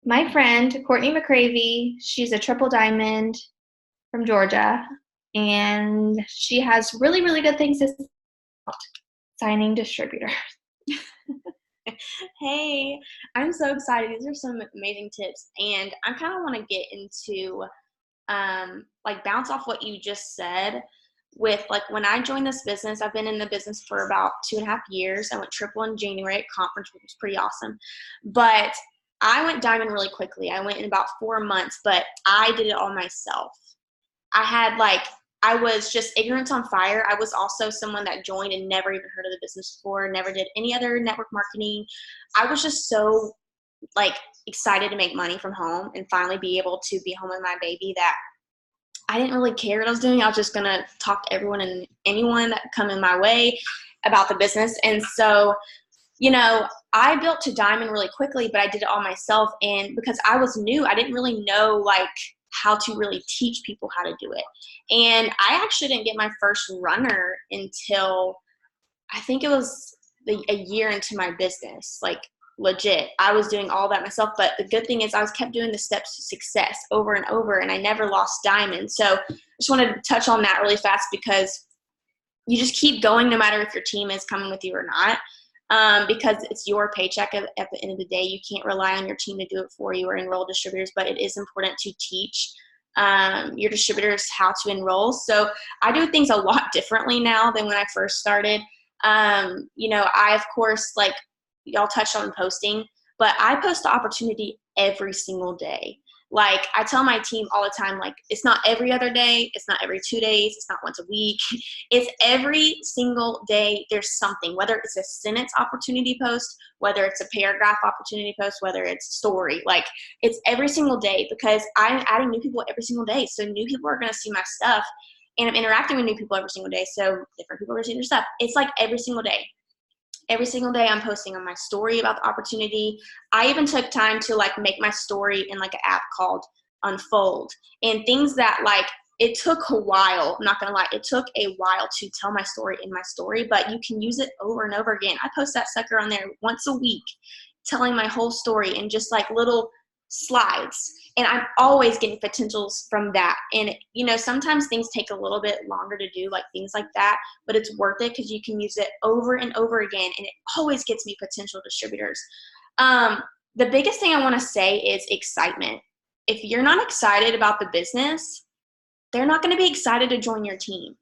my friend, Courtney McCravey. She's a triple diamond from Georgia, and she has really, really good things to say about signing distributors. Hey, I'm so excited. These are some amazing tips, and I kind of want to get into bounce off what you just said with, like, when I joined this business. I've been in the business for about 2.5 years. I went triple in January at conference, which was pretty awesome, but I went diamond really quickly. I went in about 4 months, but I did it all myself. I was just ignorance on fire. I was also someone that joined and never even heard of the business before, never did any other network marketing. I was just so excited to make money from home and finally be able to be home with my baby that I didn't really care what I was doing. I was just going to talk to everyone and anyone that come in my way about the business. And so, I built to diamond really quickly, but I did it all myself. And because I was new, I didn't really know how to really teach people how to do it. And I actually didn't get my first runner until I think it was a year into my business, legit. I was doing all that myself, but the good thing is I kept doing the steps to success over and over, and I never lost diamond. So I just wanted to touch on that really fast, because you just keep going no matter if your team is coming with you or not. Because it's your paycheck at the end of the day. You can't rely on your team to do it for you or enroll distributors, but it is important to teach your distributors how to enroll. So I do things a lot differently now than when I first started. I, of course, y'all touched on posting, but I post the opportunity every single day. I tell my team all the time, it's not every other day, it's not every 2 days, it's not once a week. It's every single day there's something, whether it's a sentence opportunity post, whether it's a paragraph opportunity post, whether it's a story. It's every single day, because I'm adding new people every single day. So new people are going to see my stuff, and I'm interacting with new people every single day. So different people are going to see their stuff. It's every single day. Every single day I'm posting on my story about the opportunity. I even took time to make my story in an app called Unfold, and things that it took a while. I'm not going to lie. It took a while to tell my story in my story, but you can use it over and over again. I post that sucker on there once a week, telling my whole story in just little slides. And I'm always getting potentials from that. And, sometimes things take a little bit longer to do, things like that, but it's worth it because you can use it over and over again. And it always gets me potential distributors. The biggest thing I want to say is excitement. If you're not excited about the business, they're not going to be excited to join your team.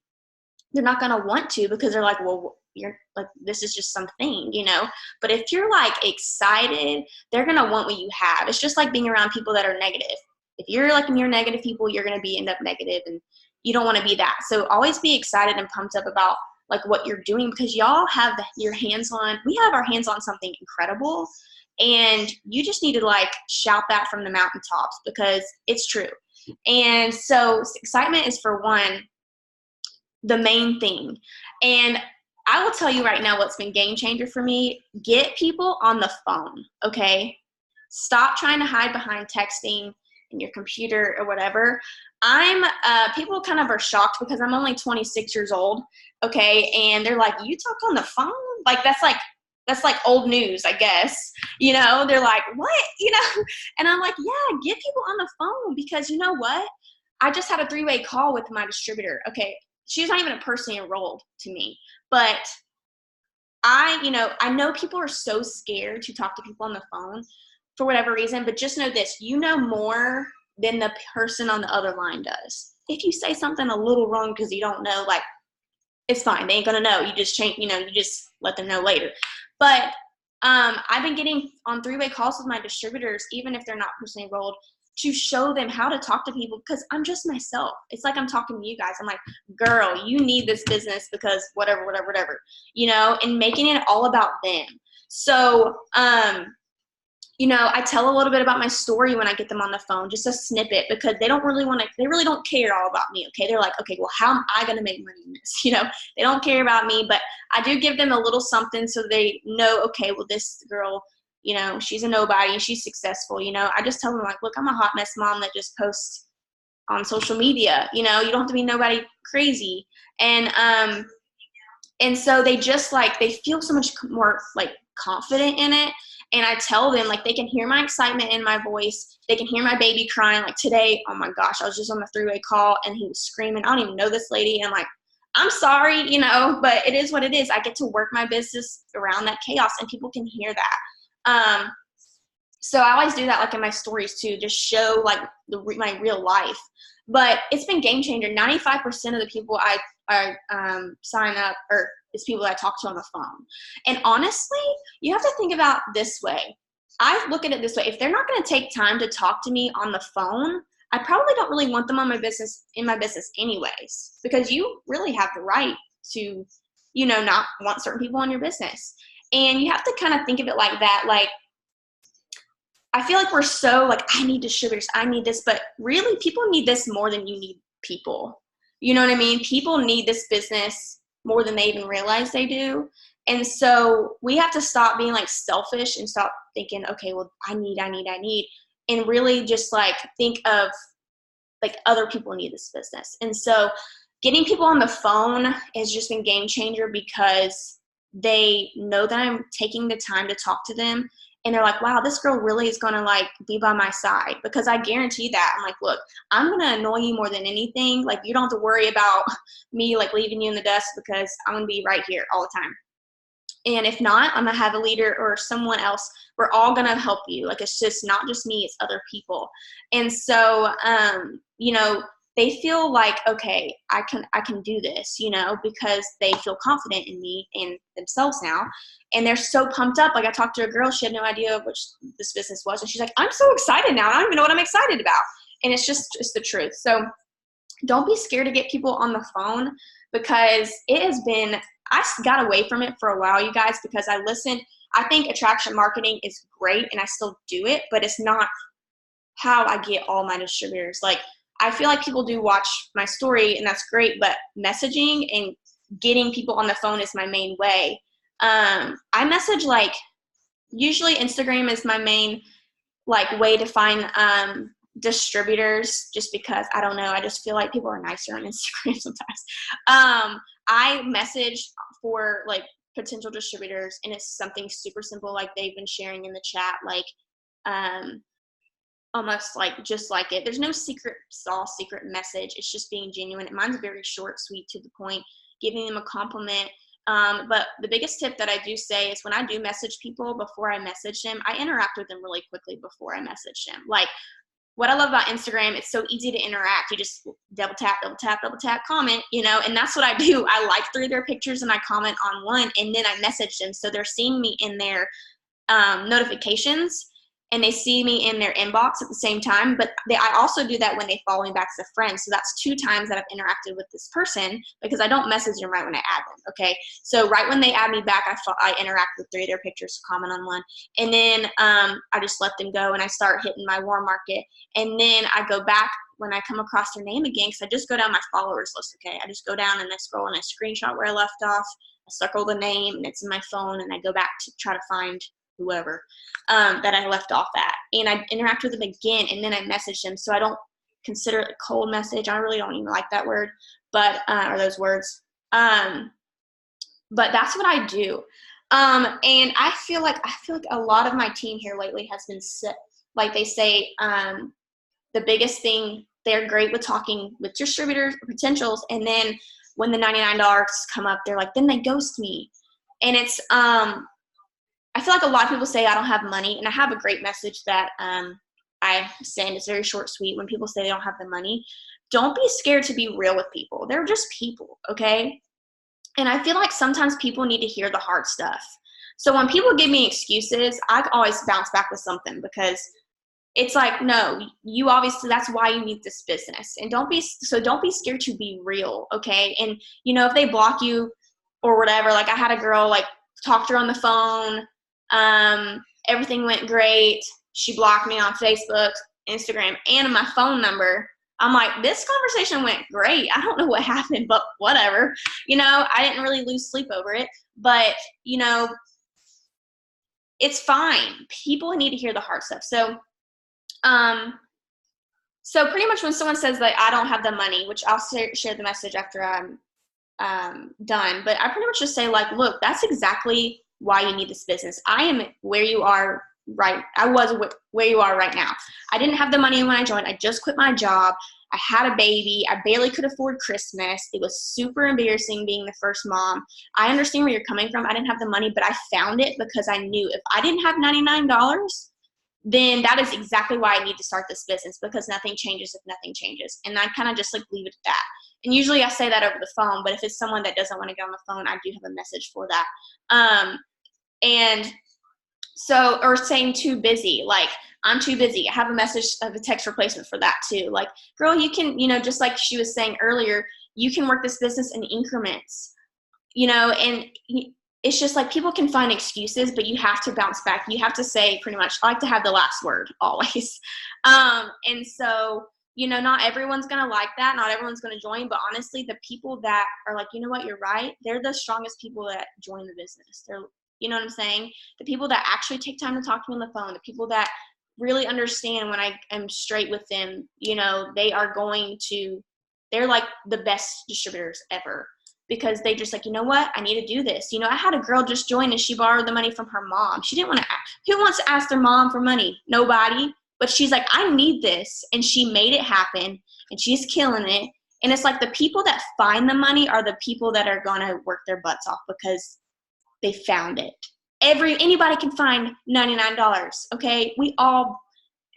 They're not going to want to because they're like, well, you're like, this is just something, you know. But if you're like excited, they're going to want what you have. It's just like being around people that are negative. If you're like near negative people, you're going to end up negative, and you don't want to be that. So always be excited and pumped up about like what you're doing, because y'all have your hands on, we have our hands on something incredible, and you just need to like shout that from the mountaintops because it's true. And so excitement is, for one, the main thing. And I will tell you right now what's been game changer for me. Get people on the phone, okay? Stop trying to hide behind texting and your computer or whatever. People kind of are shocked because I'm only 26 years old, okay? And they're like, you talk on the phone? Like, that's like old news, I guess. You know, they're like, what? You know? And I'm like, yeah, get people on the phone, because you know what? I just had a 3-way call with my distributor. Okay, she's not even a person enrolled to me, but I know people are so scared to talk to people on the phone for whatever reason, but just know this, you know more than the person on the other line does. If you say something a little wrong because you don't know, like, it's fine. They ain't gonna know. You just change, you just let them know later. But I've been getting on 3-way calls with my distributors, even if they're not personally enrolled, to show them how to talk to people, because I'm just myself. It's like I'm talking to you guys. I'm like, girl, you need this business because whatever, and making it all about them. So, I tell a little bit about my story when I get them on the phone, just a snippet, because they really don't care all about me, okay? They're like, okay, well, how am I going to make money in this? They don't care about me, but I do give them a little something so they know, okay, well, this girl, she's a nobody and she's successful, I just tell them, like, look, I'm a hot mess mom that just posts on social media, you don't have to be nobody crazy. And so they just they feel so much more confident in it. And I tell them, like, they can hear my excitement in my voice. They can hear my baby crying. Like today, oh my gosh, I was just on the 3-way call and he was screaming. I don't even know this lady. And I'm like, I'm sorry, but it is what it is. I get to work my business around that chaos and people can hear that. So I always do that, like in my stories too, just show like my real life. But it's been game changer. 95% of the people I sign up is people that I talk to on the phone. And honestly, you have to think about this way. I look at it this way. If they're not going to take time to talk to me on the phone, I probably don't really want them in my business anyways, because you really have the right to, not want certain people in your business. And you have to kind of think of it like that. Like, I feel like we're so like, I need distributors, I need this, but really people need this more than you need people. You know what I mean? People need this business more than they even realize they do. And so we have to stop being like selfish and stop thinking, okay, well, I need, and really just like think of like other people need this business. And so getting people on the phone has just been game changer, because they know that I'm taking the time to talk to them. And they're like, wow, this girl really is going to like be by my side, because I guarantee that. I'm like, look, I'm going to annoy you more than anything. Like, you don't have to worry about me like leaving you in the dust, because I'm going to be right here all the time. And if not, I'm going to have a leader or someone else. We're all going to help you. Like, it's just not just me, it's other people. And so, they feel like, okay, I can do this, because they feel confident in me and themselves now. And they're so pumped up. Like, I talked to a girl, she had no idea what this business was. And she's like, I'm so excited now. I don't even know what I'm excited about. And it's the truth. So don't be scared to get people on the phone, because it has been, I got away from it for a while, you guys, because I think attraction marketing is great and I still do it, but it's not how I get all my distributors. Like, I feel like people do watch my story and that's great, but messaging and getting people on the phone is my main way. I message usually Instagram is my main way to find distributors, just because I don't know, I just feel like people are nicer on Instagram sometimes. I message for potential distributors, and it's something super simple, like they've been sharing in the chat, almost just like it. There's no secret message. It's just being genuine. And mine's very short, sweet, to the point, giving them a compliment. But the biggest tip that I do say is when I do message people, before I message them, I interact with them really quickly before I message them. what I love about Instagram, it's so easy to interact. You just double tap, comment, you know, and that's what I do. I like 3 of their pictures and I comment on one, and then I message them. So they're seeing me in their notifications, and they see me in their inbox at the same time. But I also do that when they follow me back as a friend. So that's 2 times that I've interacted with this person, because I don't message them right when I add them. Okay. So right when they add me back, I interact with 3 of their pictures, comment on one. And then I just let them go and I start hitting my warm market. And then I go back when I come across their name again, because I just go down my followers list. Okay. I just go down and I scroll and I screenshot where I left off. I circle the name and it's in my phone, and I go back to try to find whoever that I left off at, and I interact with them again, and then I message them. So I don't consider it a cold message. I really don't even like that word, but or those words. But that's what I do. And I feel like a lot of my team here lately has been like they say, the biggest thing, they're great with talking with distributors, potentials, and then when the $99 come up, they're like, then they ghost me. And it's I feel like a lot of people say I don't have money, and I have a great message that I send. It's very short, sweet. When people say they don't have the money, don't be scared to be real with people. They're just people, okay? And I feel like sometimes people need to hear the hard stuff. So when people give me excuses, I always bounce back with something, because it's like, no, you obviously, that's why you need this business. And don't be scared to be real, okay? And, you know, if they block you or whatever, like I had a girl, like, talked to her on the phone. Everything went great. She blocked me on Facebook, Instagram, and my phone number. I'm like, this conversation went great. I don't know what happened, but whatever. You know, I didn't really lose sleep over it, but you know, it's fine. People need to hear the hard stuff. So, so pretty much when someone says that I don't have the money, which I'll share the message after I'm done, but I pretty much just say, like, look, that's exactly why you need this business. I am where you are right. I was where you are right now. I didn't have the money when I joined. I just quit my job. I had a baby. I barely could afford Christmas. It was super embarrassing being the first mom. I understand where you're coming from. I didn't have the money, but I found it because I knew if I didn't have $99, then that is exactly why I need to start this business, because nothing changes if nothing changes. And I kind of just like leave it at that. And usually I say that over the phone, but if it's someone that doesn't want to get on the phone, I do have a message for that. And so, or saying too busy, like I'm too busy. I have a message of a text replacement for that too. Like, girl, you can, you know, just like she was saying earlier, you can work this business in increments, you know, and it's just like people can find excuses, but you have to bounce back. You have to say pretty much, I like to have the last word always. And so, you know, not everyone's going to like that. Not everyone's going to join, but honestly, the people that are like, you know what, you're right. They're the strongest people that join the business. They're, you know what I'm saying? The people that actually take time to talk to me on the phone, the people that really understand when I am straight with them, you know, they're like the best distributors ever, because they just like, you know what, I need to do this. You know, I had a girl just join and she borrowed the money from her mom. She didn't want to who wants to ask their mom for money? Nobody. But she's like, I need this. And she made it happen, and she's killing it. And it's like the people that find the money are the people that are going to work their butts off because they found it. Anybody can find $99. Okay. And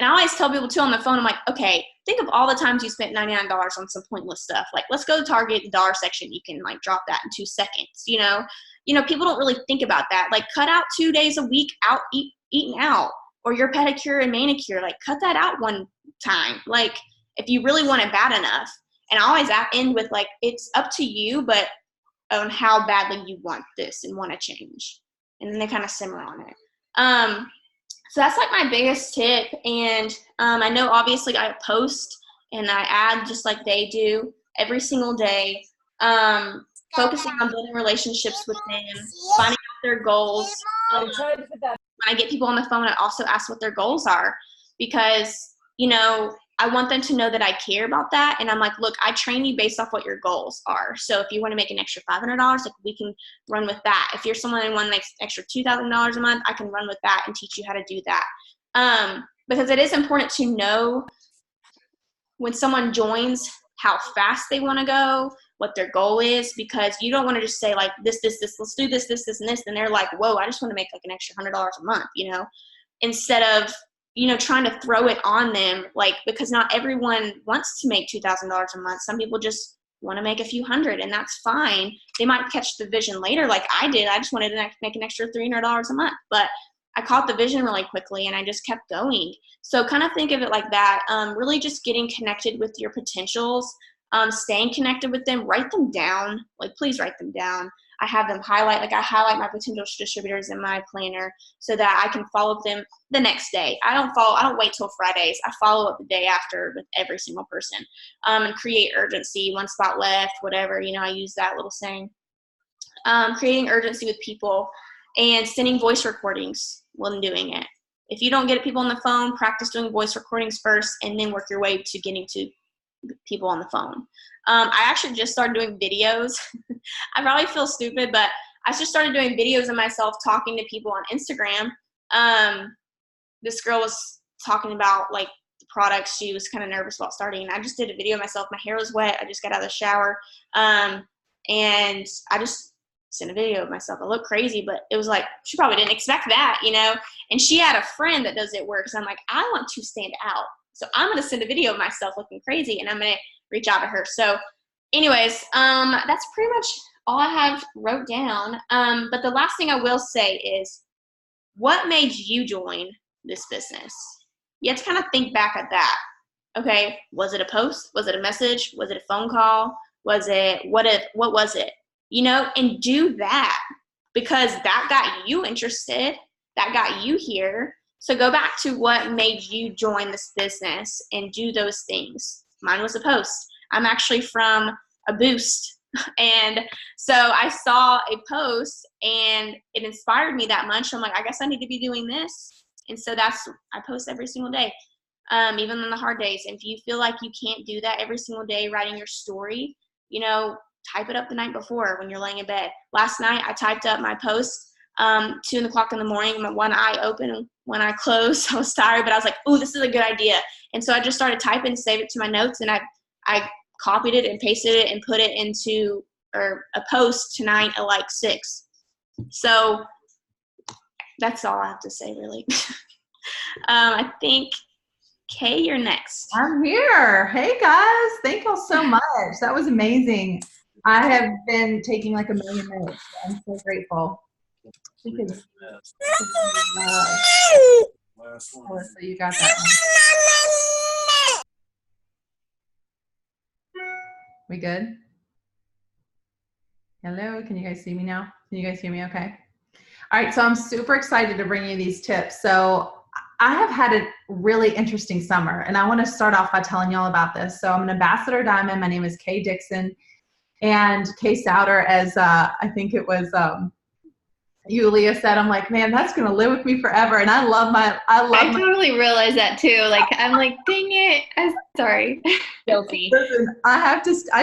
I always tell people too on the phone, I'm like, okay, think of all the times you spent $99 on some pointless stuff. Like, let's go to Target, the dollar section. You can like drop that in 2 seconds. You know, people don't really think about that. Like, cut out 2 days a week out, eating out, or your pedicure and manicure. Like, cut that out one time. Like, if you really want it bad enough. And I always end with like, it's up to you, but on how badly you want this and want to change. And then they kind of simmer on it. So that's like my biggest tip. And I know obviously I post and I add just like they do every single day, focusing on building relationships with them, finding out their goals. When I get people on the phone, I also ask what their goals are, because, you know, I want them to know that I care about that. And I'm like, look, I train you based off what your goals are. So if you want to make an extra $500, like, we can run with that. If you're someone who wants an extra $2,000 a month, I can run with that and teach you how to do that. Because it is important to know when someone joins how fast they want to go, what their goal is, because you don't want to just say like this, let's do this, and this. And they're like, whoa, I just want to make like an extra $100 a month, you know, instead of, trying to throw it on them, like, because not everyone wants to make $2,000 a month. Some people just want to make a few hundred, and that's fine. They might catch the vision later, like I did. I just wanted to make an extra $300 a month, but I caught the vision really quickly, and I just kept going. So kind of think of it like that. Really just getting connected with your potentials, staying connected with them. Write them down. Like, please write them down. I have them highlight, like I highlight my potential distributors in my planner so that I can follow up them the next day. I don't wait till Fridays. I follow up the day after with every single person, and create urgency, one spot left, whatever, I use that little saying. Creating urgency with people and sending voice recordings when doing it. If you don't get people on the phone, practice doing voice recordings first and then work your way to getting to people on the phone. I actually just started doing videos. I probably feel stupid, but I just started doing videos of myself talking to people on Instagram. This girl was talking about like the products she was kind of nervous about starting, and I just did a video of myself. My hair was wet. I just got out of the shower, and I just sent a video of myself. I look crazy, but it was like she probably didn't expect that, And she had a friend that does it work, so I'm like, I want to stand out. So I'm going to send a video of myself looking crazy, and I'm going to reach out to her. So anyways, that's pretty much all I have wrote down. But the last thing I will say is, what made you join this business? You have to kind of think back at that. Okay, was it a post? Was it a message? Was it a phone call? What was it? And do that, because that got you interested. That got you here. So go back to what made you join this business and do those things. Mine was a post. I'm actually from a Boost. And so I saw a post and it inspired me that much. I'm like, I guess I need to be doing this. And so I post every single day, even on the hard days. And if you feel like you can't do that every single day, writing your story, type it up the night before when you're laying in bed. Last night I typed up my post. 2 o'clock in the morning, my one eye open. When I closed, I was tired, but I was like, "Ooh, this is a good idea." And so I just started typing, saved it to my notes, and I copied it and pasted it and put it into a post tonight at like 6. So that's all I have to say, really. I think, Kay, you're next. I'm here. Hey guys, thank y'all so much. That was amazing. I have been taking like a million notes. I'm so grateful. Because, so you got that one. We good? Hello, can you guys see me now? Can you guys hear me okay? All right, so I'm super excited to bring you these tips. So I have had a really interesting summer, and I want to start off by telling y'all about this. So I'm an ambassador diamond. My name is Kay Dixon, and Kay Souter, as I think it was Yulia said. I'm like, man, that's gonna live with me forever. And I totally realized that too. Like, I'm like, dang it, I'm sorry. Guilty. Listen, I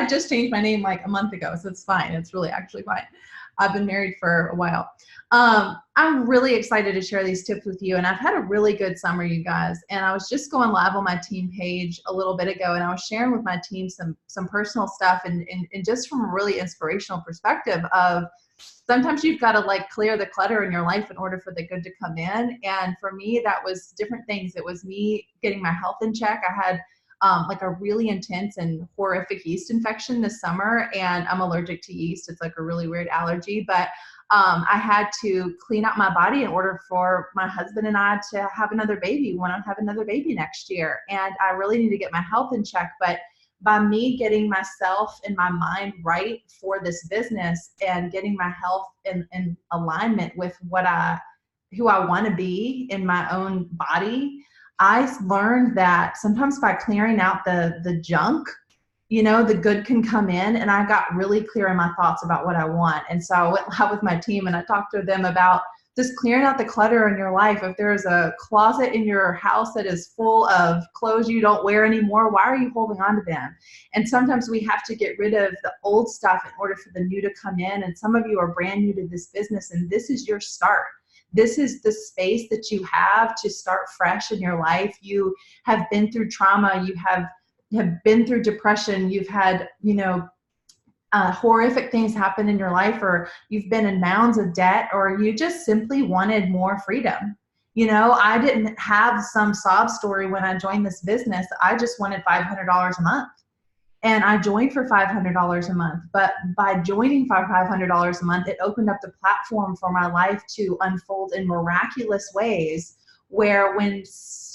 just changed my name like a month ago, so it's fine. It's really actually fine. I've been married for a while. I'm really excited to share these tips with you, and I've had a really good summer, you guys. And I was just going live on my team page a little bit ago, and I was sharing with my team some personal stuff, and just from a really inspirational perspective of sometimes you've got to like clear the clutter in your life in order for the good to come in. And for me, that was different things. It was me getting my health in check. I had like a really intense and horrific yeast infection this summer, and I'm allergic to yeast. It's like a really weird allergy, but I had to clean out my body in order for my husband and I to have another baby when I have another baby next year. And I really need to get my health in check. But by me getting myself and my mind right for this business and getting my health in alignment with who I want to be in my own body, I learned that sometimes by clearing out the junk, the good can come in. And I got really clear in my thoughts about what I want. And so I went live with my team and I talked to them about just clearing out the clutter in your life. If there's a closet in your house that is full of clothes you don't wear anymore, why are you holding on to them? And sometimes we have to get rid of the old stuff in order for the new to come in. And some of you are brand new to this business, and this is your start. This is the space that you have to start fresh in your life. You have been through trauma. You have been through depression. You've had, horrific things happen in your life, or you've been in mounds of debt, or you just simply wanted more freedom. You know, I didn't have some sob story when I joined this business. I just wanted $500 a month. And I joined for $500 a month. But by joining for $500 a month, it opened up the platform for my life to unfold in miraculous ways, where when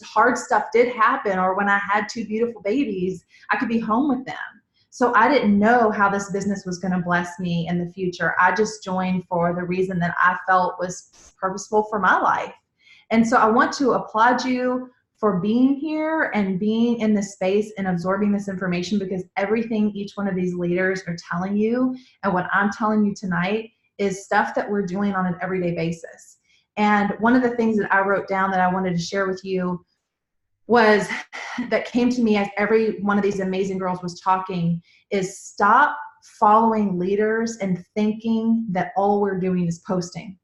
hard stuff did happen, or when I had 2 beautiful babies, I could be home with them. So I didn't know how this business was going to bless me in the future. I just joined for the reason that I felt was purposeful for my life. And so I want to applaud you for being here and being in this space and absorbing this information, because everything each one of these leaders are telling you and what I'm telling you tonight is stuff that we're doing on an everyday basis. And one of the things that I wrote down that I wanted to share with you was that came to me as every one of these amazing girls was talking is stop following leaders and thinking that all we're doing is posting.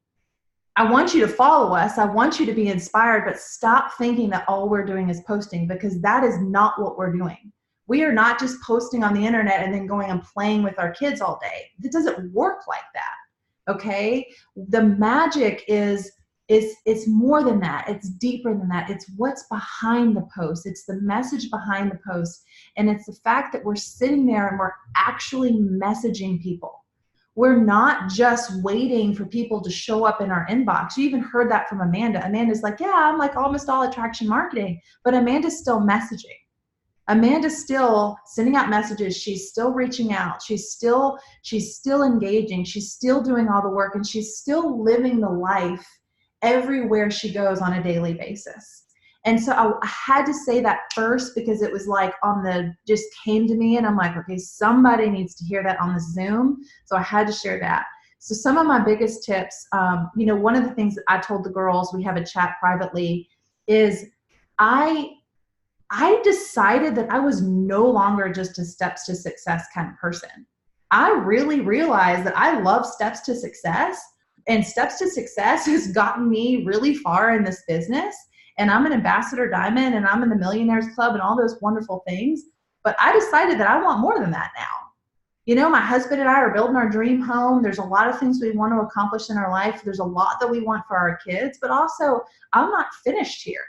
I want you to follow us. I want you to be inspired, but stop thinking that all we're doing is posting, because that is not what we're doing. We are not just posting on the internet and then going and playing with our kids all day. It doesn't work like that, okay? The magic is it's more than that. It's deeper than that. It's what's behind the post. It's the message behind the post. And it's the fact that we're sitting there and we're actually messaging people. We're not just waiting for people to show up in our inbox. You even heard that from Amanda. Amanda's like, yeah, I'm like almost all attraction marketing, but Amanda's still messaging. Amanda's still sending out messages. She's still reaching out. She's still engaging. She's still doing all the work, and she's still living the life everywhere she goes on a daily basis. And so I had to say that first, because it was like just came to me, and I'm like, okay, somebody needs to hear that on the Zoom. So I had to share that. So some of my biggest tips, one of the things that I told the girls, we have a chat privately, is I decided that I was no longer just a steps to success kind of person. I really realized that I love steps to success, and steps to success has gotten me really far in this business. And I'm an ambassador diamond, and I'm in the Millionaires Club and all those wonderful things. But I decided that I want more than that now. You know, my husband and I are building our dream home. There's a lot of things we want to accomplish in our life. There's a lot that we want for our kids, but also I'm not finished here.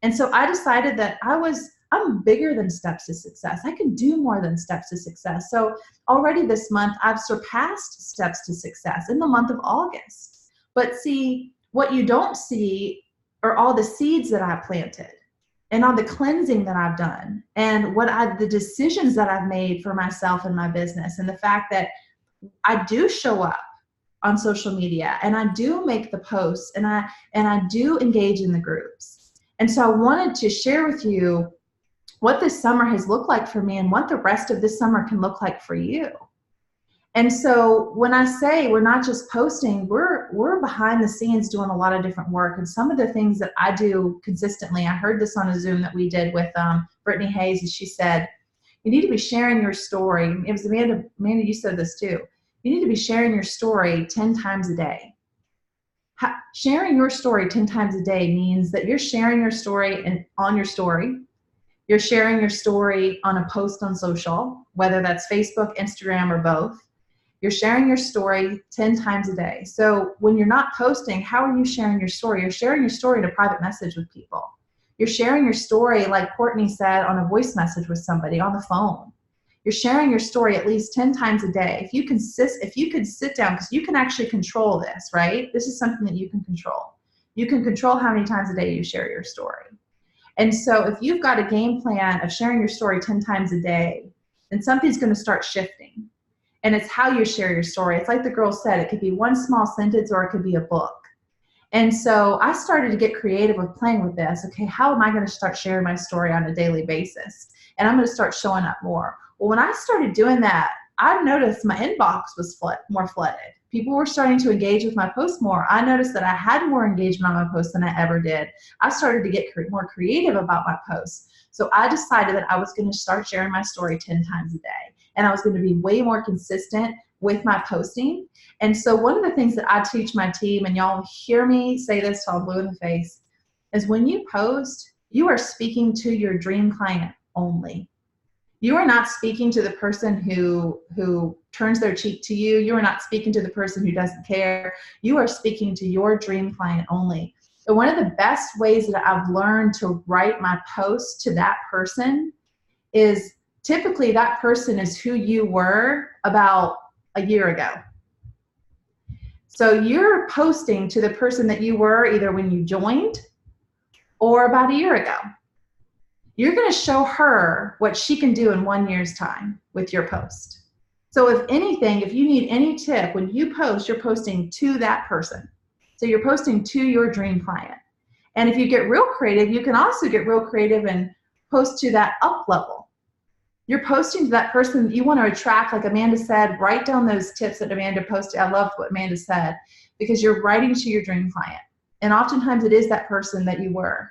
And so I decided that I'm bigger than steps to success. I can do more than steps to success. So already this month, I've surpassed steps to success in the month of August. But see, what you don't see are all the seeds that I planted, and all the cleansing that I've done, and the decisions that I've made for myself and my business, and the fact that I do show up on social media, and I do make the posts, and I do engage in the groups. And so I wanted to share with you what this summer has looked like for me, and what the rest of this summer can look like for you. And so when I say we're not just posting, we're behind the scenes doing a lot of different work. And some of the things that I do consistently, I heard this on a Zoom that we did with Brittany Hayes, and she said, you need to be sharing your story. It was Amanda, you said this too. You need to be sharing your story 10 times a day. Sharing your story 10 times a day means that you're sharing your story on your story. You're sharing your story on a post on social, whether that's Facebook, Instagram, or both. You're sharing your story 10 times a day. So when you're not posting, how are you sharing your story? You're sharing your story in a private message with people. You're sharing your story, like Courtney said, on a voice message with somebody on the phone. You're sharing your story at least 10 times a day. If you could sit down, because you can actually control this, right? This is something that you can control. You can control how many times a day you share your story. And so if you've got a game plan of sharing your story 10 times a day, then something's going to start shifting. And it's how you share your story. It's like the girl said, it could be one small sentence, or it could be a book. And so I started to get creative with playing with this. Okay, how am I going to start sharing my story on a daily basis? And I'm going to start showing up more. Well, when I started doing that, I noticed my inbox was more flooded. People were starting to engage with my posts more. I noticed that I had more engagement on my posts than I ever did. I started to get more creative about my posts. So I decided that I was going to start sharing my story 10 times a day. And I was going to be way more consistent with my posting. And so one of the things that I teach my team, and y'all hear me say this till I'm blue in the face, is when you post, you are speaking to your dream client only. You are not speaking to the person who turns their cheek to you. You are not speaking to the person who doesn't care. You are speaking to your dream client only. And one of the best ways that I've learned to write my post to that person is typically that person is who you were about a year ago. So you're posting to the person that you were either when you joined or about a year ago. You're going to show her what she can do in 1 year's time with your post. So if anything, if you need any tip, when you post, you're posting to that person. So you're posting to your dream client. And if you get real creative, you can also get real creative and post to that up level. You're posting to that person that you want to attract, like Amanda said, write down those tips that Amanda posted. I love what Amanda said, because you're writing to your dream client. And oftentimes it is that person that you were.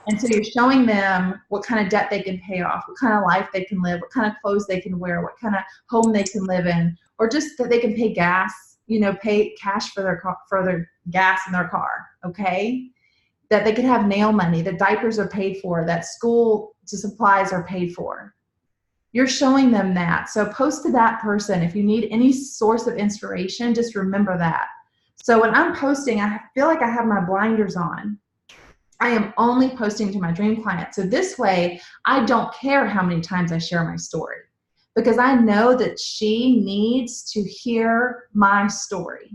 And so you're showing them what kind of debt they can pay off, what kind of life they can live, what kind of clothes they can wear, what kind of home they can live in, or just that they can pay gas, pay cash for their gas in their car, okay? That they could have nail money, that diapers are paid for, that school supplies are paid for. You're showing them that. So post to that person. If you need any source of inspiration, just remember that. So when I'm posting, I feel like I have my blinders on. I am only posting to my dream client. So this way, I don't care how many times I share my story, because I know that she needs to hear my story.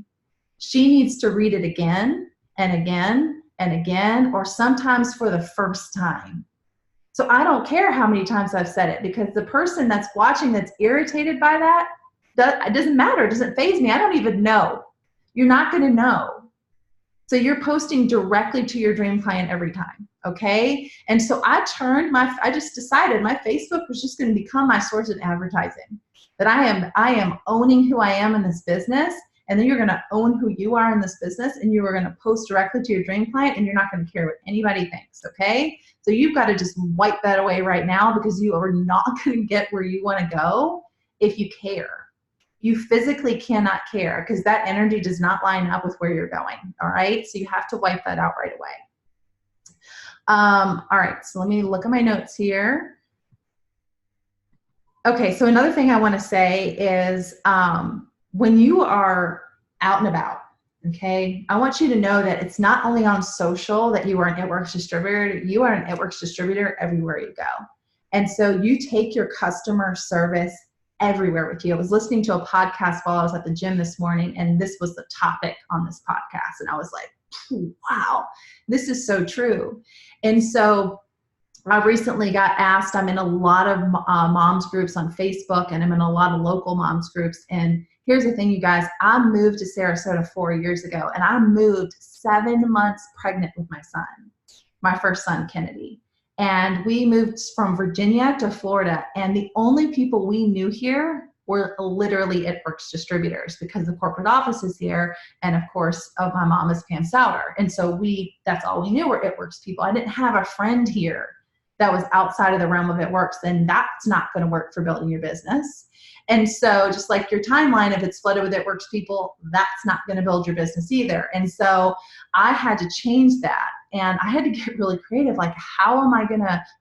She needs to read it again and again and again, or sometimes for the first time. So I don't care how many times I've said it, because the person that's watching that's irritated by that, it doesn't matter. It doesn't faze me. I don't even know. You're not going to know. So you're posting directly to your dream client every time, okay? And so I just decided my Facebook was just going to become my source of advertising. That I am owning who I am in this business, and then you're going to own who you are in this business, and you are going to post directly to your dream client, and you're not going to care what anybody thinks, okay? So you've got to just wipe that away right now, because you are not going to get where you want to go if you care. You physically cannot care, because that energy does not line up with where you're going, all right? So you have to wipe that out right away. All right, so let me look at my notes here. Okay, so another thing I want to say is when you are out and about, okay, I want you to know that it's not only on social that you are an It Works distributor, you are an It Works distributor everywhere you go. And so you take your customer service everywhere with you. I was listening to a podcast while I was at the gym this morning, and this was the topic on this podcast. And I was like, wow, this is so true. And so I recently got asked, I'm in a lot of moms groups on Facebook, and I'm in a lot of local moms groups. And here's the thing, you guys, I moved to Sarasota 4 years ago, and I moved 7 months pregnant with my son, my first son, Kennedy. And we moved from Virginia to Florida, and the only people we knew here were literally It Works distributors, because the corporate office is here, and of course, my mom is Pam Souter. And so that's all we knew were It Works people. I didn't have a friend here that was outside of the realm of It Works, then that's not going to work for building your business. And so just like your timeline, if it's flooded with It Works people, that's not going to build your business either. And so I had to change that, and I had to get really creative. Like, how am I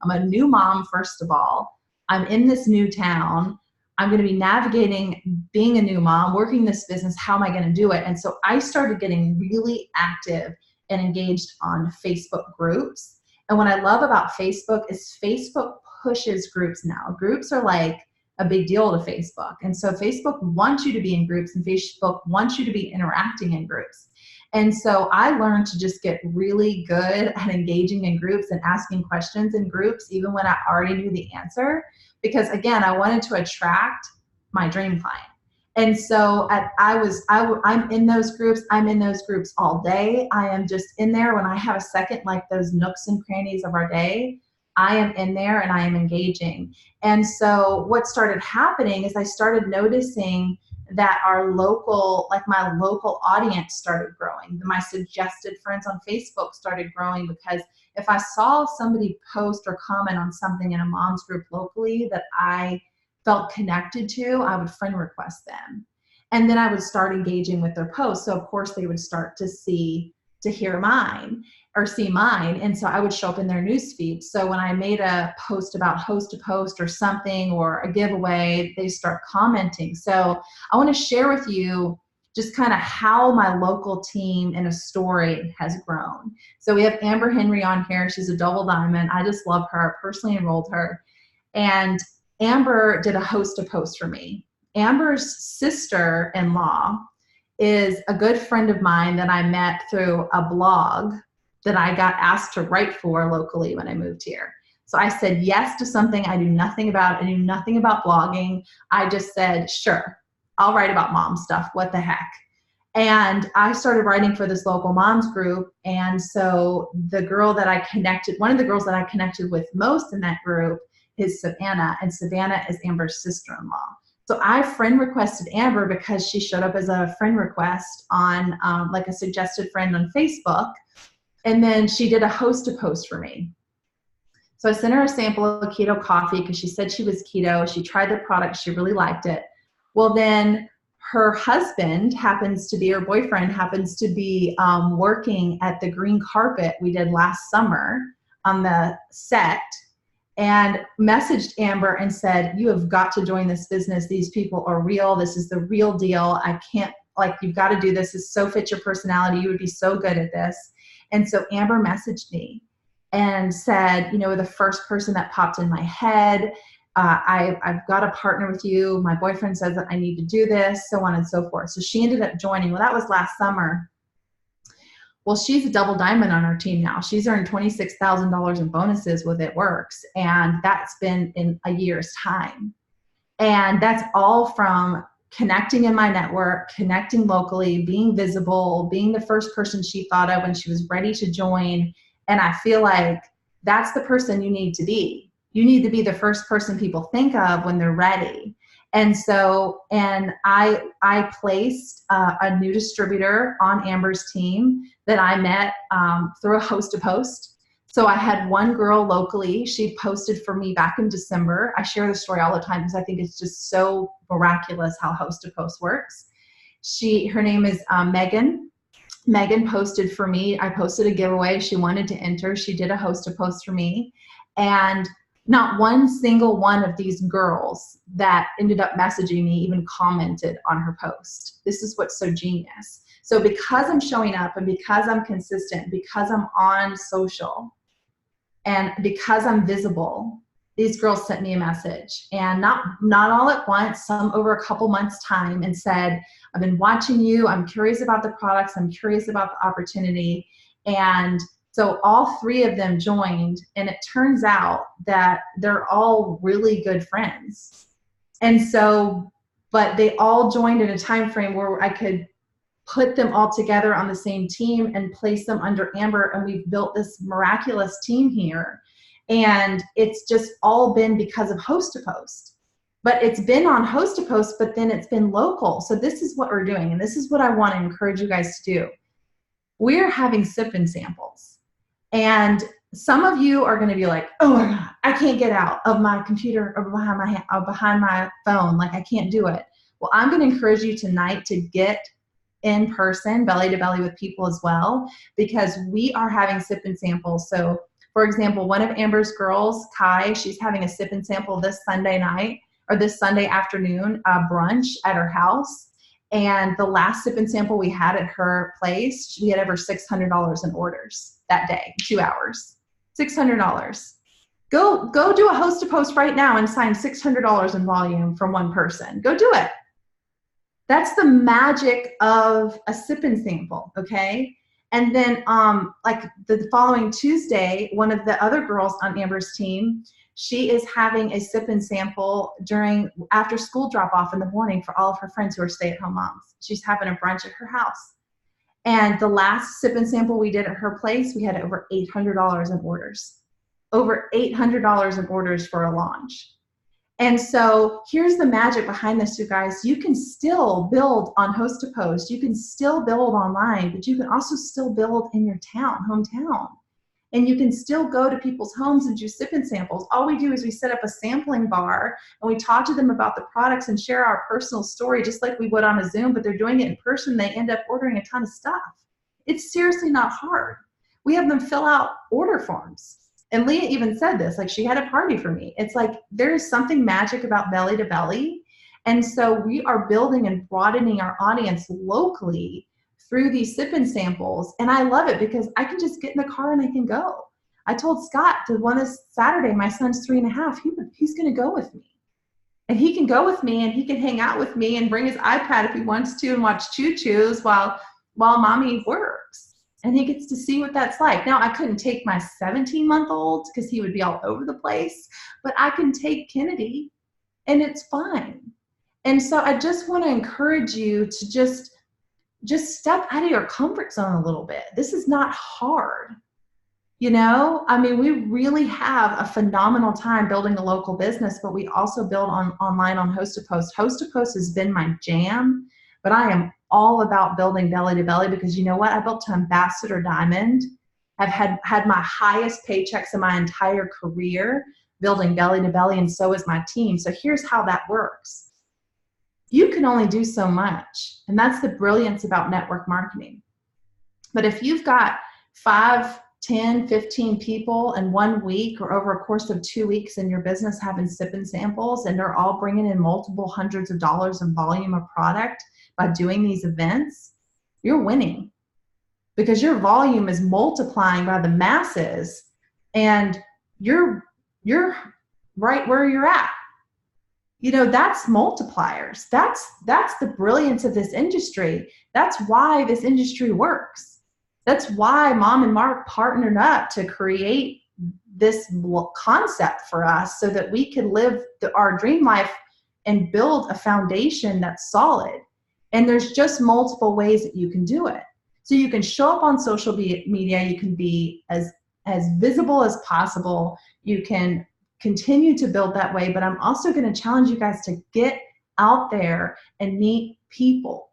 I'm a new mom, first of all. I'm in this new town. I'm going to be navigating being a new mom, working this business. How am I going to do it? And so I started getting really active and engaged on Facebook groups. And what I love about Facebook is Facebook pushes groups now. Groups are like a big deal to Facebook. And so Facebook wants you to be in groups, and Facebook wants you to be interacting in groups. And so I learned to just get really good at engaging in groups and asking questions in groups, even when I already knew the answer, because again, I wanted to attract my dream client. And so I'm in those groups. I'm in those groups all day. I am just in there when I have a second, like those nooks and crannies of our day. I am in there and I am engaging. And so what started happening is I started noticing that my local audience started growing. My suggested friends on Facebook started growing, because if I saw somebody post or comment on something in a mom's group locally that I felt connected to, I would friend request them. And then I would start engaging with their posts. So of course they would start to see mine. And so I would show up in their newsfeed. So when I made a post about host to post or something, or a giveaway, they start commenting. So I want to share with you just kind of how my local team in a story has grown. So we have Amber Henry on here. She's a double diamond. I just love her. I personally enrolled her. And Amber did a host to post for me. Amber's sister-in-law is a good friend of mine that I met through a blog that I got asked to write for locally when I moved here. So I said yes to something I knew nothing about. I knew nothing about blogging. I just said, sure, I'll write about mom stuff. What the heck? And I started writing for this local moms group. And so the girl that I connected, one of the girls that I connected with most in that group is Savannah. And Savannah is Amber's sister-in-law. So I friend requested Amber because she showed up as a friend request on like a suggested friend on Facebook. And then she did a host to post for me. So I sent her a sample of keto coffee because she said she was keto. She tried the product. She really liked it. Well, then her husband happens to be, her boyfriend happens to be working at the green carpet we did last summer on the set, and messaged Amber and said, you have got to join this business. These people are real. This is the real deal. I can't, like, you've got to do this. This so fits your personality. You would be so good at this. And so Amber messaged me and said, you know, the first person that popped in my head, I've got to partner with you. My boyfriend says that I need to do this, so on and so forth. So she ended up joining. Well, that was last summer. Well, she's a double diamond on our team now. She's earned $26,000 in bonuses with It Works, and that's been in a year's time. And that's all from connecting in my network, connecting locally, being visible, being the first person she thought of when she was ready to join. And I feel like that's the person you need to be. You need to be the first person people think of when they're ready. And so, and I placed a new distributor on Amber's team that I met through a host to post. So I had one girl locally. She posted for me back in December. I share the story all the time because I think it's just so miraculous how host to post works. Her name is Megan. Megan posted for me. I posted a giveaway. She wanted to enter. She did a host to post for me. And not one single one of these girls that ended up messaging me even commented on her post. This is what's so genius. So because I'm showing up and because I'm consistent, because I'm on social, and because I'm visible, these girls sent me a message, and not all at once, some over a couple months' time, and said, I've been watching you. I'm curious about the products. I'm curious about the opportunity. And so all three of them joined, and it turns out that they're all really good friends. And so, but they all joined in a time frame where I could put them all together on the same team and place them under Amber, and we've built this miraculous team here. And it's just all been because of host to post. But it's been on host to post, but then it's been local. So this is what we're doing, and this is what I want to encourage you guys to do. We're having sip-in samples. And some of you are going to be like, oh my God, I can't get out of my computer or behind my phone. Like, I can't do it. Well, I'm going to encourage you tonight to get in person, belly to belly with people as well, because we are having sip-in samples. So, for example, one of Amber's girls, Kai, she's having a sip-in sample this Sunday night or this Sunday afternoon, brunch at her house. And the last sip-in sample we had at her place, we had over $600 in orders that day, 2 hours, $600. Go do a host to post right now and sign $600 in volume from one person. Go do it. That's the magic of a sip-in sample, okay? And then like the following Tuesday, one of the other girls on Amber's team, she is having a sip-in sample during after school drop-off in the morning for all of her friends who are stay-at-home moms. She's having a brunch at her house. And the last sip-in sample we did at her place, we had over $800 in orders. Over $800 in orders for a launch. And so here's the magic behind this, you guys. You can still build on host to post. You can still build online, but you can also still build in your hometown. And you can still go to people's homes and do sip-in samples. All we do is we set up a sampling bar and we talk to them about the products and share our personal story just like we would on a Zoom, but they're doing it in person. They end up ordering a ton of stuff. It's seriously not hard. We have them fill out order forms. And Leah even said this, like she had a party for me. It's like there is something magic about belly to belly. And so we are building and broadening our audience locally through these sip-in samples. And I love it because I can just get in the car and I can go. I told Scott to one this Saturday, my son's 3.5, he's going to go with me. And he can go with me and he can hang out with me and bring his iPad if he wants to and watch choo-choos while mommy works. And he gets to see what that's like. Now, I couldn't take my 17-month-old because he would be all over the place, but I can take Kennedy and it's fine. And so I just want to encourage you to just step out of your comfort zone a little bit. This is not hard. You know, I mean, we really have a phenomenal time building a local business, but we also build online on Host to Post. Host to Post has been my jam, but I am all about building belly to belly because you know what? I built to Ambassador Diamond. I've had my highest paychecks in my entire career building belly to belly, and so is my team. So here's how that works. You can only do so much, and that's the brilliance about network marketing. But if you've got 5, 10, 15 people in 1 week or over a course of 2 weeks in your business having sip-in samples, and they're all bringing in multiple hundreds of dollars in volume of product by doing these events, you're winning because your volume is multiplying by the masses and you're right where you're at. You know, that's multipliers. That's the brilliance of this industry. That's why this industry works. That's why Mom and Mark partnered up to create this concept for us so that we could live our dream life and build a foundation that's solid. And there's just multiple ways that you can do it. So you can show up on social media. You can be as visible as possible. You can continue to build that way, but I'm also going to challenge you guys to get out there and meet people,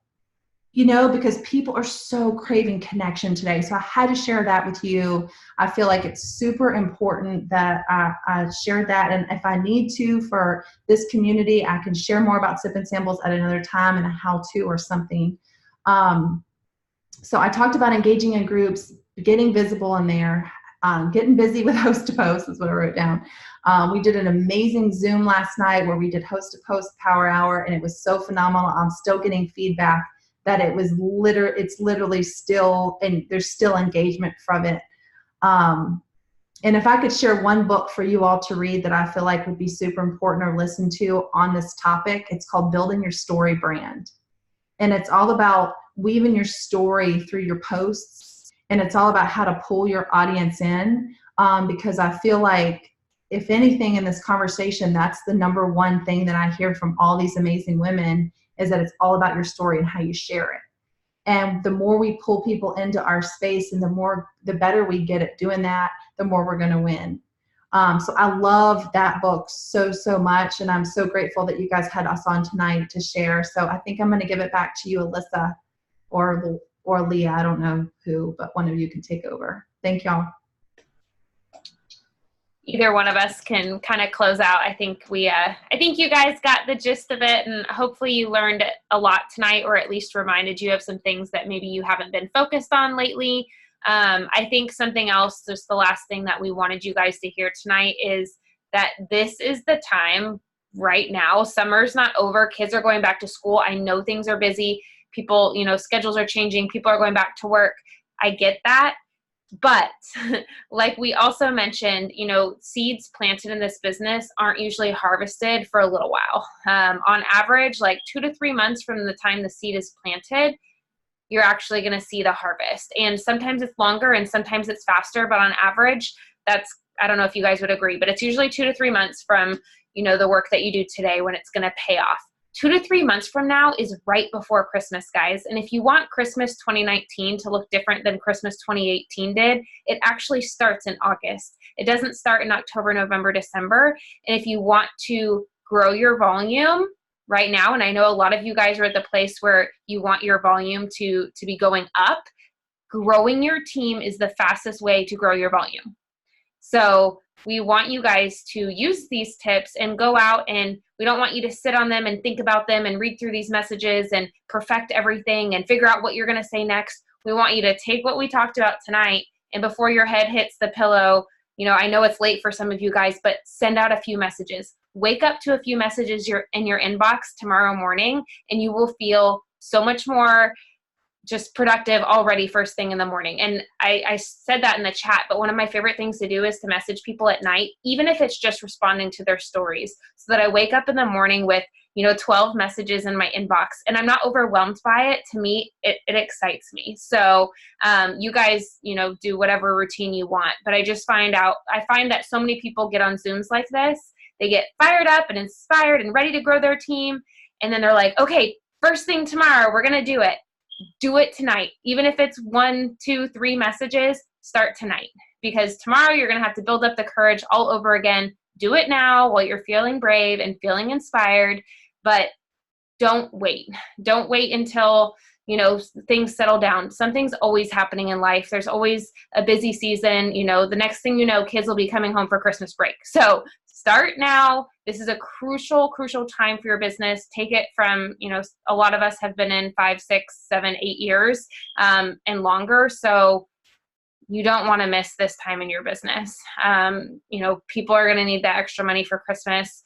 you know, because people are so craving connection today. So I had to share that with you. I feel like it's super important that I shared that. And if I need to for this community, I can share more about sip and samples at another time and a how-to or something. So I talked about engaging in groups, getting visible in there, getting busy with Host to Post is what I wrote down. We did an amazing Zoom last night where we did Host to Post Power Hour, and it was so phenomenal. I'm still getting feedback that it's literally still, and there's still engagement from it. And if I could share one book for you all to read that I feel like would be super important or listen to on this topic, it's called Building Your Story Brand. And it's all about weaving your story through your posts. And it's all about how to pull your audience in, because I feel like if anything in this conversation, that's the number one thing that I hear from all these amazing women is that it's all about your story and how you share it. And the more we pull people into our space and the better we get at doing that, the more we're going to win. So I love that book so much. And I'm so grateful that you guys had us on tonight to share. So I think I'm going to give it back to you, Alyssa, or Leah, I don't know who, but one of you can take over. Thank y'all. Either one of us can kind of close out. I think you guys got the gist of it, and hopefully you learned a lot tonight, or at least reminded you of some things that maybe you haven't been focused on lately. I think something else, just the last thing that we wanted you guys to hear tonight is that this is the time right now. Summer's not over. Kids are going back to school. I know things are busy. People, schedules are changing. People are going back to work. I get that. But like we also mentioned, seeds planted in this business aren't usually harvested for a little while. On average, like 2 to 3 months from the time the seed is planted, you're actually going to see the harvest. And sometimes it's longer and sometimes it's faster, but on average, I don't know if you guys would agree, but it's usually 2 to 3 months from, the work that you do today when it's going to pay off. 2 to 3 months from now is right before Christmas, guys. And if you want Christmas 2019 to look different than Christmas 2018 did, it actually starts in August. It doesn't start in October, November, December. And if you want to grow your volume right now, and I know a lot of you guys are at the place where you want your volume to be going up, growing your team is the fastest way to grow your volume. So we want you guys to use these tips and go out, and we don't want you to sit on them and think about them and read through these messages and perfect everything and figure out what you're going to say next. We want you to take what we talked about tonight, and before your head hits the pillow, you know, I know it's late for some of you guys, but send out a few messages. Wake up to a few messages in your inbox tomorrow morning, and you will feel so much more just productive already first thing in the morning. And I said that in the chat, but one of my favorite things to do is to message people at night, even if it's just responding to their stories, so that I wake up in the morning with, you know, 12 messages in my inbox and I'm not overwhelmed by it. To me, it excites me. So you guys, you know, do whatever routine you want, but I find that so many people get on Zooms like this. They get fired up and inspired and ready to grow their team. And then they're like, okay, first thing tomorrow, we're going to do it. Do it tonight. Even if it's 1, 2, 3 messages, start tonight, because tomorrow you're going to have to build up the courage all over again. Do it now while you're feeling brave and feeling inspired, but don't wait. Don't wait until, you know, things settle down. Something's always happening in life. There's always a busy season. You know, the next thing you know, kids will be coming home for Christmas break. So start now. This is a crucial, crucial time for your business. Take it from, you know, a lot of us have been in 5, 6, 7, 8 years and longer. So you don't want to miss this time in your business. You know, people are going to need that extra money for Christmas.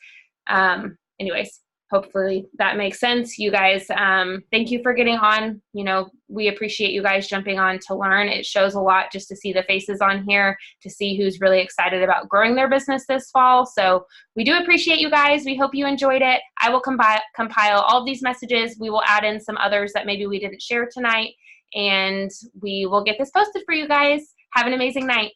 Anyways, hopefully that makes sense. You guys, thank you for getting on. You know, we appreciate you guys jumping on to learn. It shows a lot just to see the faces on here, to see who's really excited about growing their business this fall. So we do appreciate you guys. We hope you enjoyed it. I will compile all of these messages. We will add in some others that maybe we didn't share tonight, and we will get this posted for you guys. Have an amazing night.